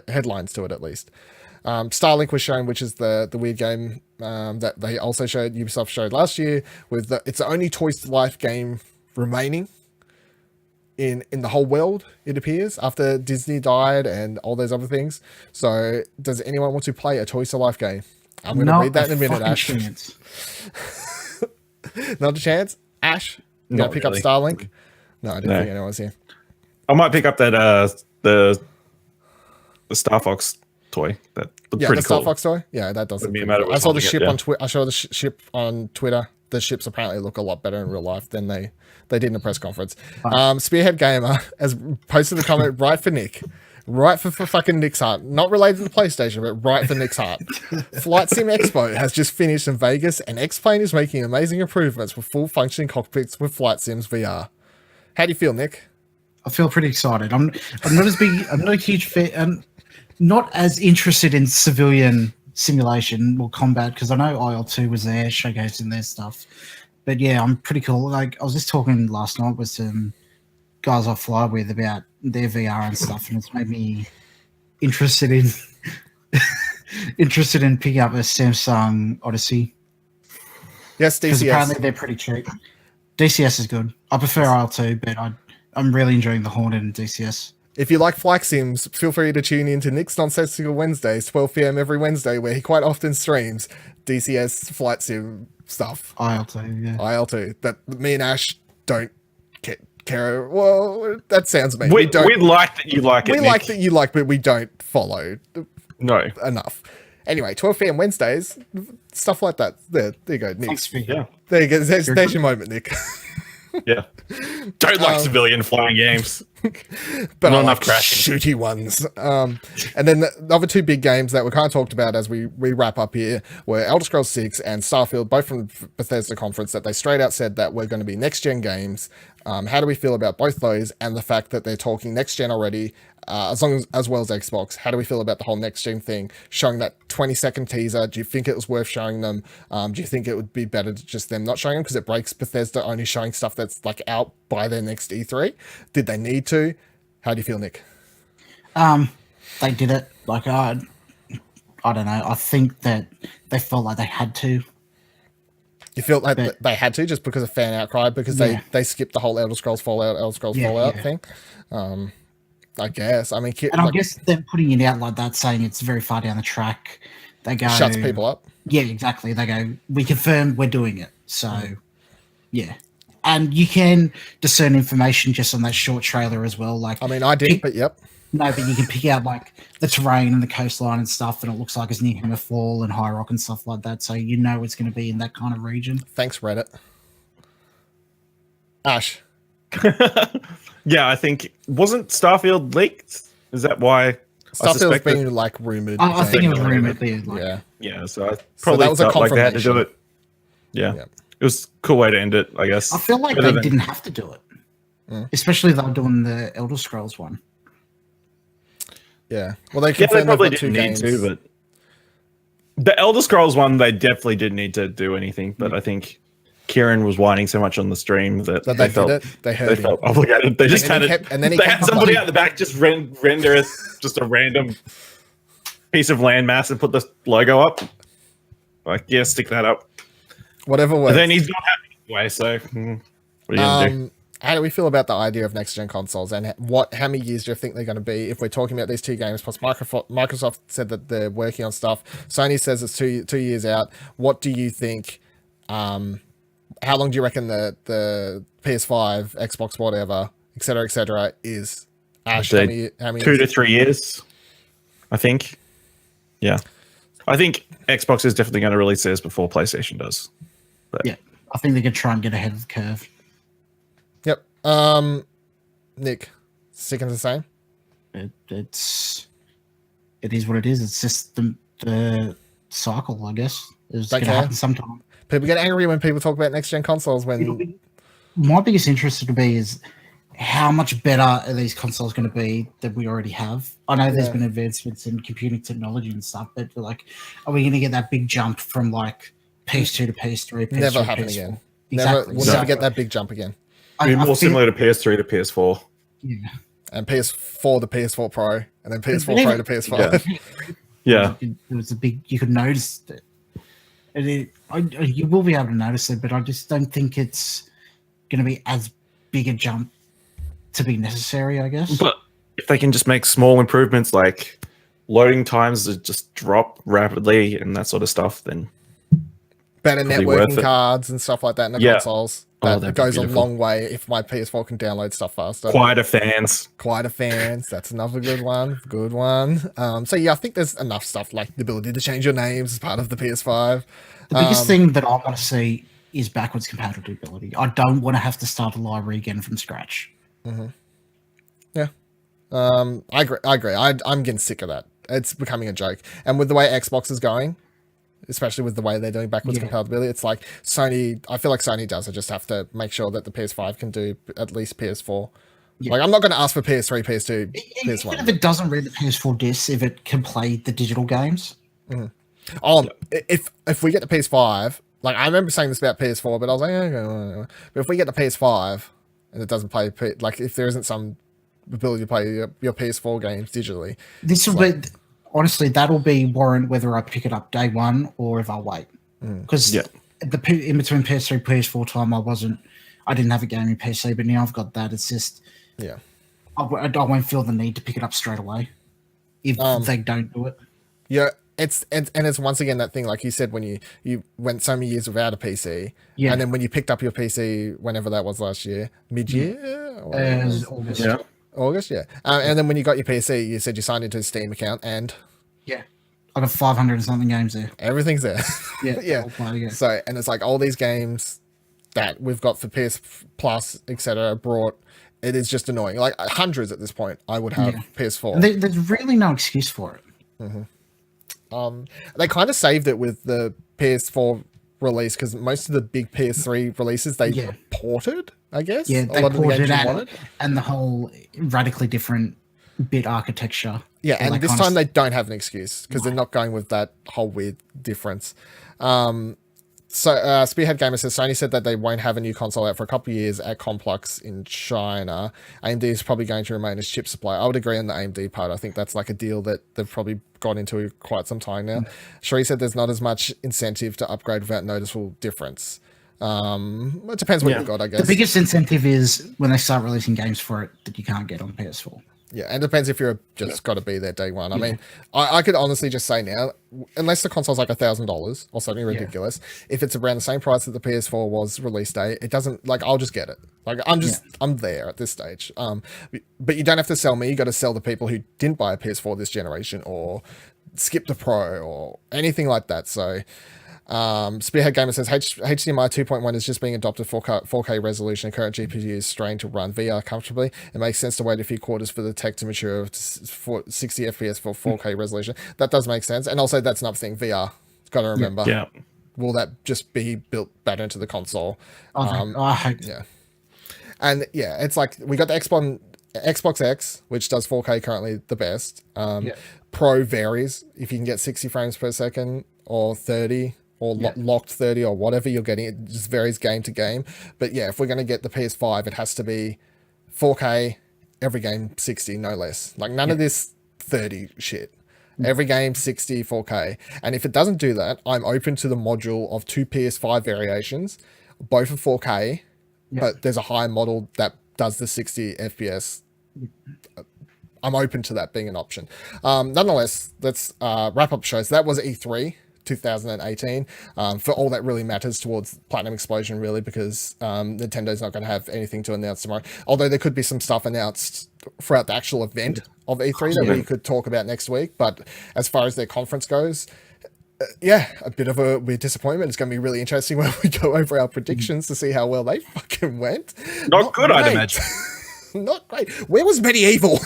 S2: headlines to it at least. Starlink was shown, which is the weird game that they also showed. Ubisoft showed last year with it's the only Toys to Life game remaining in the whole world. It appears after Disney died and all those other things. So, does anyone want to play a Toys to Life game? I'm going to read that in a minute, Ash. Not a chance, Ash. You gonna pick up Starlink? No, I didn't think anyone was here.
S4: I might pick up that the Star Fox toy. That looked pretty
S2: the
S4: cool.
S2: Star Fox toy. Yeah, that does. Look pretty cool. I saw the ship on Twitter. I saw the ship on Twitter. The ships apparently look a lot better in real life than they did in a press conference. Spearhead Gamer has posted a comment right for Nick. Right for fucking Nick's heart. Not related to the PlayStation, but right for Nick's heart. Flight Sim Expo has just finished in Vegas, and X-Plane is making amazing improvements with full functioning cockpits with Flight Sims VR. How do you feel, Nick?
S3: I feel pretty excited. I'm not as big. I'm not a huge fan. I'm not as interested in civilian simulation or combat because I know IL2 was there showcasing their stuff. But yeah, I'm pretty cool. Like I was just talking last night with some guys I fly with about their VR and stuff, and it's made me interested in picking up a Samsung Odyssey.
S2: Yes, DCS.
S3: Because apparently they're pretty cheap. DCS is good. I prefer IL2, but I'm really enjoying the Hornet and DCS.
S2: If you like flight sims, feel free to tune in to Nick's Nonsensical Wednesdays, 12 p.m. every Wednesday, where he quite often streams DCS flight sim stuff.
S3: IL2, yeah.
S2: IL2. That me and Ash don't care. Well, that sounds mean.
S4: We like that you like it.
S2: We like that you like, but we don't follow.
S4: No.
S2: Enough. Anyway, 12 p.m. Wednesdays, stuff like that. There you go, Nick.
S3: Thanks for
S2: There you go. There's your moment, Nick.
S4: Yeah. Don't like civilian flying games.
S2: But
S4: not
S2: I
S4: enough
S2: like
S4: crashing.
S2: shooty ones. And then the other two big games that we kind of talked about as we wrap up here were Elder Scrolls 6 and Starfield, both from Bethesda conference, that they straight out said that we're going to be next gen games. How do we feel about both those and the fact that they're talking next gen already, as well as Xbox? How do we feel about the whole next gen thing? Showing that 20-second teaser, do you think it was worth showing them? Do you think it would be better to just them not showing them because it breaks Bethesda only showing stuff that's like out by their next E3? Did they need to? How do you feel, Nick?
S3: They did it. Like I don't know. I think that they felt like they had to.
S2: You feel like they had to just because of fan outcry, because they skipped the whole Elder Scrolls Fallout thing. I guess. I mean,
S3: and I guess them putting it out like that, saying it's very far down the track, they go
S2: shuts people up.
S3: Yeah, exactly. They go, we confirm we're doing it. So, yeah. And you can discern information just on that short trailer as well. Like,
S2: I mean, I did, but yep.
S3: No, but you can pick out like the terrain and the coastline and stuff, and it looks like it's near Hammerfall and High Rock and stuff like that. So you know it's going to be in that kind of region.
S2: Thanks, Reddit. Ash.
S4: Yeah, I think wasn't Starfield leaked? Is that why?
S2: Starfield's been like rumored.
S3: I think it was rumored.
S4: Yeah. So I probably
S2: that was a
S4: felt like they had to do
S2: confirmation.
S4: it. Yeah. It was a cool way to end it, I guess.
S3: I feel like they didn't have to do it, especially they're doing the Elder Scrolls one.
S2: Yeah. Well, they
S4: probably didn't need to, but the Elder Scrolls one, they definitely didn't need to do anything. But I think Kieran was whining so much on the stream that they felt
S2: they felt
S4: obligated. They just had it.
S2: And then
S4: they had somebody out the back just render just a random piece of landmass and put the logo up. Like, yeah, stick that up.
S2: Whatever works.
S4: And then he's not happy anyway. So what are you gonna do?
S2: How do we feel about the idea of next-gen consoles, and how many years do you think they're going to be if we're talking about these two games? Plus, Microsoft said that they're working on stuff. Sony says it's two years out. What do you think? How long do you reckon the PS5, Xbox, whatever, et cetera, is? Ash, how many
S4: 2 to 3 years, I think. Yeah. I think Xbox is definitely going to release theirs before PlayStation does. But.
S3: Yeah, I think they could try and get ahead of the curve.
S2: Yep. Nick, sticking to the same?
S3: It is what it is. It's just the cycle, I guess. It's going to happen sometime.
S2: People get angry when people talk about next-gen consoles. My
S3: biggest interest to be is how much better are these consoles going to be that we already have? I know there's
S2: Yeah.
S3: been advancements in computing technology and stuff, but like, are we going to get that big jump from like PS2 to PS3? PS3
S2: Never
S3: to
S2: happen
S3: PS4?
S2: again.
S3: Exactly.
S2: We'll never get that big jump again.
S4: Be
S3: I
S4: more
S3: feel-
S4: similar to PS3 to PS4.
S3: Yeah.
S2: And PS4 to PS4 Pro, and then PS4 Pro to PS5.
S4: Yeah.
S3: It was a big. You could notice it. You will be able to notice it, but I just don't think it's going to be as big a jump to be necessary, I guess.
S4: But if they can just make small improvements like loading times that just drop rapidly and that sort of stuff, then
S2: Better
S4: Probably worth
S2: networking
S4: it.
S2: cards and stuff like that in the
S4: Yeah.
S2: consoles.
S4: Oh,
S2: That
S4: that'd be
S2: goes a
S4: beautiful.
S2: long way if my PS4 can download stuff faster.
S4: quieter fans.
S2: Quieter fans. That's another good one. Good one. So yeah, I think there's enough stuff like the ability to change your names as part of the PS5.
S3: The biggest thing that I want to see is backwards compatibility. I don't want to have to start a library again from scratch.
S2: Yeah. I agree. I'm getting sick of that. It's becoming a joke. And with the way Xbox is going, especially with the way they're doing backwards
S3: Yeah.
S2: compatibility, it's like Sony, I feel like Sony does. I just have to make sure that the PS5 can do at least PS4.
S3: Yeah.
S2: Like, I'm not going to ask for PS3, PS2,
S3: Even if
S2: PS1.
S3: it doesn't read the PS4 discs, if it can play the digital games.
S2: If we get the PS5, like, I remember saying this about PS4, but I was like, okay. But if we get the PS5 and it doesn't play, like, if there isn't some ability to play your PS4 games digitally,
S3: This will be honestly that'll be warrant whether I pick it up day one or if I wait. Because
S4: Yeah.
S3: in between PS3 PS4 time, I didn't have a gaming PC, but now I've got that. It's just
S2: yeah.
S3: I won't feel the need to pick it up straight away if they don't do it.
S2: Yeah, it's once again that thing, like you said, when you went so many years without a PC,
S3: Yeah.
S2: and then when you picked up your PC, whenever that was last year, mid-year, or
S3: It was August.
S4: Yeah.
S2: August, yeah. And then when you got your PC, you said you signed into a Steam account, and
S3: Yeah. I got 500 and something games there.
S2: everything's there.
S3: Yeah.
S2: Yeah.
S3: I'll play again.
S2: So, and it's like all these games that we've got for PS Plus, etc., brought. It is just annoying. Like hundreds at this point, I would have
S3: Yeah.
S2: PS4.
S3: And there's really no excuse for it.
S2: They kind of saved it with the PS4 release because most of the big PS3 releases they
S3: Yeah.
S2: ported, I guess.
S3: Yeah,
S2: a
S3: they
S2: lot of the
S3: ported
S2: games
S3: it
S2: you
S3: out,
S2: wanted.
S3: and the whole radically different bit architecture.
S2: Yeah,
S3: all
S2: and
S3: that
S2: this
S3: kind of
S2: time they don't have an excuse because they're not going with that whole weird difference. So Spearhead Gamer says Sony said that they won't have a new console out for a couple of years at Complex in China. AMD is probably going to remain as chip supply. I would agree on the AMD part. I think that's like a deal that they've probably got into quite some time now. Sheree said there's not as much incentive to upgrade without noticeable difference. It depends what
S4: Yeah.
S2: you've got, I guess.
S3: The biggest incentive is when they start releasing games for it that you can't get on PS4.
S2: Yeah, and it depends if you're just got to be there day one. I mean, I could honestly just say now, unless the console's like $1,000 or something ridiculous, if it's around the same price that the PS4 was release day, it doesn't, like, I'll just get it. Like, I'm there at this stage. But you don't have to sell me. You got to sell the people who didn't buy a PS4 this generation or skip the Pro or anything like that. So, Spearhead Gamer says HDMI 2.1 is just being adopted for 4K resolution. Current GPU is strained to run VR comfortably. It makes sense to wait a few quarters for the tech to mature for 60 FPS for 4K resolution. That does make sense. And also, that's another thing. VR. Got to remember.
S4: Yeah.
S2: Will that just be built better into the console?
S3: I hope.
S2: Yeah. And yeah, it's like we got the Xbox X, which does 4K currently the best. Pro varies if you can get 60 frames per second or 30 or locked 30 or whatever you're getting. It just varies game to game. But yeah, if we're going to get the PS5, it has to be 4K, every game 60, no less. Like none of this 30 shit. Every game 60, 4K. And if it doesn't do that, I'm open to the module of two PS5 variations, both are 4K, but there's a higher model that does the 60 FPS. I'm open to that being an option. Nonetheless, let's wrap up shows. That was E3 2018 for all that really matters towards Platinum Explosion, really, because Nintendo's not going to have anything to announce tomorrow. Although there could be some stuff announced throughout the actual event of E3 that we could talk about next week. But as far as their conference goes, a bit of a weird disappointment. It's going to be really interesting when we go over our predictions to see how well they fucking went.
S4: Not good, I'd
S2: great.
S4: imagine.
S2: Not great. Where was Medieval?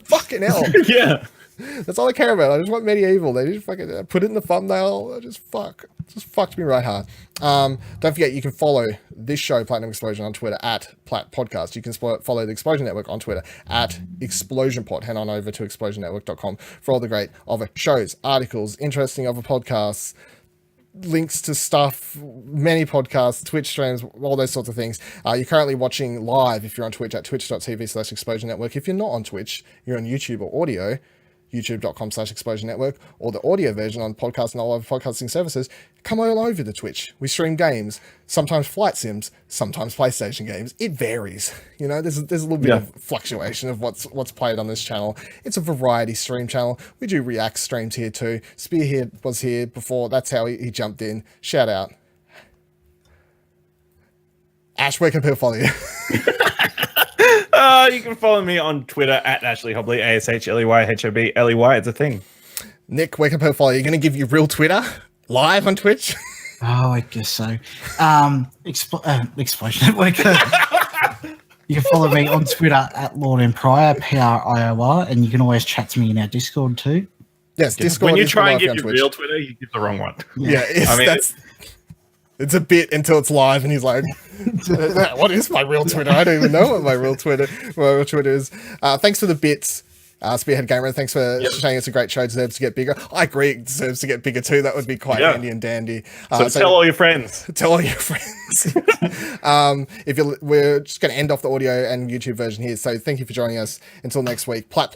S2: Fucking hell.
S4: Yeah.
S2: That's all I care about. I just want medieval. They just fucking put it in the thumbnail. Just fucked me right hard. Don't forget, you can follow this show, Platinum Explosion, on Twitter at Plat Podcast. You can follow the Explosion Network on Twitter at ExplosionPod. Head on over to explosionnetwork.com for all the great other shows, articles, interesting other podcasts, links to stuff, many podcasts, Twitch streams, all those sorts of things. You're currently watching live if you're on Twitch at twitch.tv/Explosion Network. If you're not on Twitch, you're on YouTube or audio, youtube.com/Explosion Network, or the audio version on podcast and all other podcasting services. Come on over to Twitch. We stream games, sometimes flight sims, sometimes PlayStation games. It varies. You know, there's a little bit of fluctuation of what's played on this channel. It's a variety stream channel. We do react streams here too. Spearhead was here before. That's how he jumped in. Shout out. Ash, where can people follow you?
S4: You can follow me on Twitter at Ashley Hobley, ASHLEYHOBLEY. It's a thing.
S2: Nick, where can people follow you? You're going to give you real Twitter live on Twitch?
S3: Oh, I guess so. Explosion Network. You can follow me on Twitter at Lord Empire, PRIOR, and you can always chat to me in our Discord too.
S2: Yes, Discord.
S4: When you try and give your real Twitter, you give the wrong one.
S2: Yeah, it's a bit until it's live, and he's like, "What is my real Twitter? I don't even know what my real Twitter is." Thanks for the bits, Spearhead Gamer. Thanks for saying it's a great show. It deserves to get bigger. I agree, it deserves to get bigger too. That would be quite handy and dandy.
S4: So tell all your friends.
S2: Tell all your friends. We're just going to end off the audio and YouTube version here. So thank you for joining us. Until next week, Plat,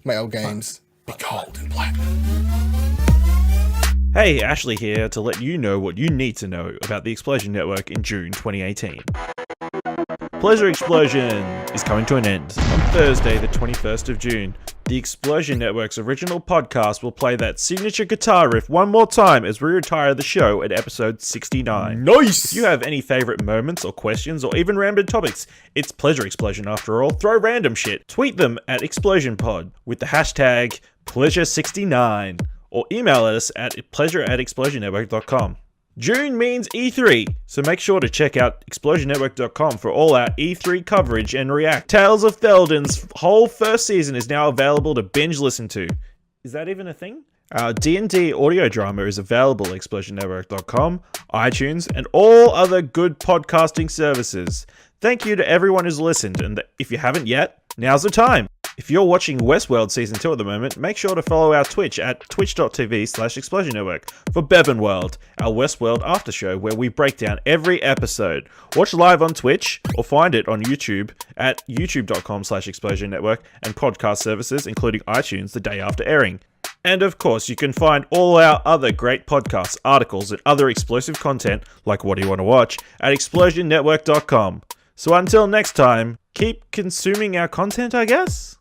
S2: Mail Games, be cold and platinum.
S4: Hey, Ashley here to let you know what you need to know about the Explosion Network in June 2018. Pleasure Explosion is coming to an end on Thursday, the 21st of June. The Explosion Network's original podcast will play that signature guitar riff one more time as we retire the show at episode 69.
S2: Nice!
S4: If you have any favorite moments or questions or even random topics, it's Pleasure Explosion after all. Throw random shit. Tweet them at ExplosionPod with the hashtag Pleasure69. Or email us at pleasure@explosionnetwork.com. June means E3, so make sure to check out explosionnetwork.com for all our E3 coverage and react. Tales of Theldon's whole first season is now available to binge listen to. Is that even a thing? Our D&D audio drama is available at explosionnetwork.com, iTunes, and all other good podcasting services. Thank you to everyone who's listened, and if you haven't yet, now's the time. If you're watching Westworld Season 2 at the moment, make sure to follow our Twitch at twitch.tv/Explosion Network for Bevan World, our Westworld after show where we break down every episode. Watch live on Twitch or find it on YouTube at youtube.com/Explosion Network and podcast services including iTunes the day after airing. And of course, you can find all our other great podcasts, articles, and other explosive content like What Do You Want to Watch at explosionnetwork.com. So until next time, keep consuming our content, I guess?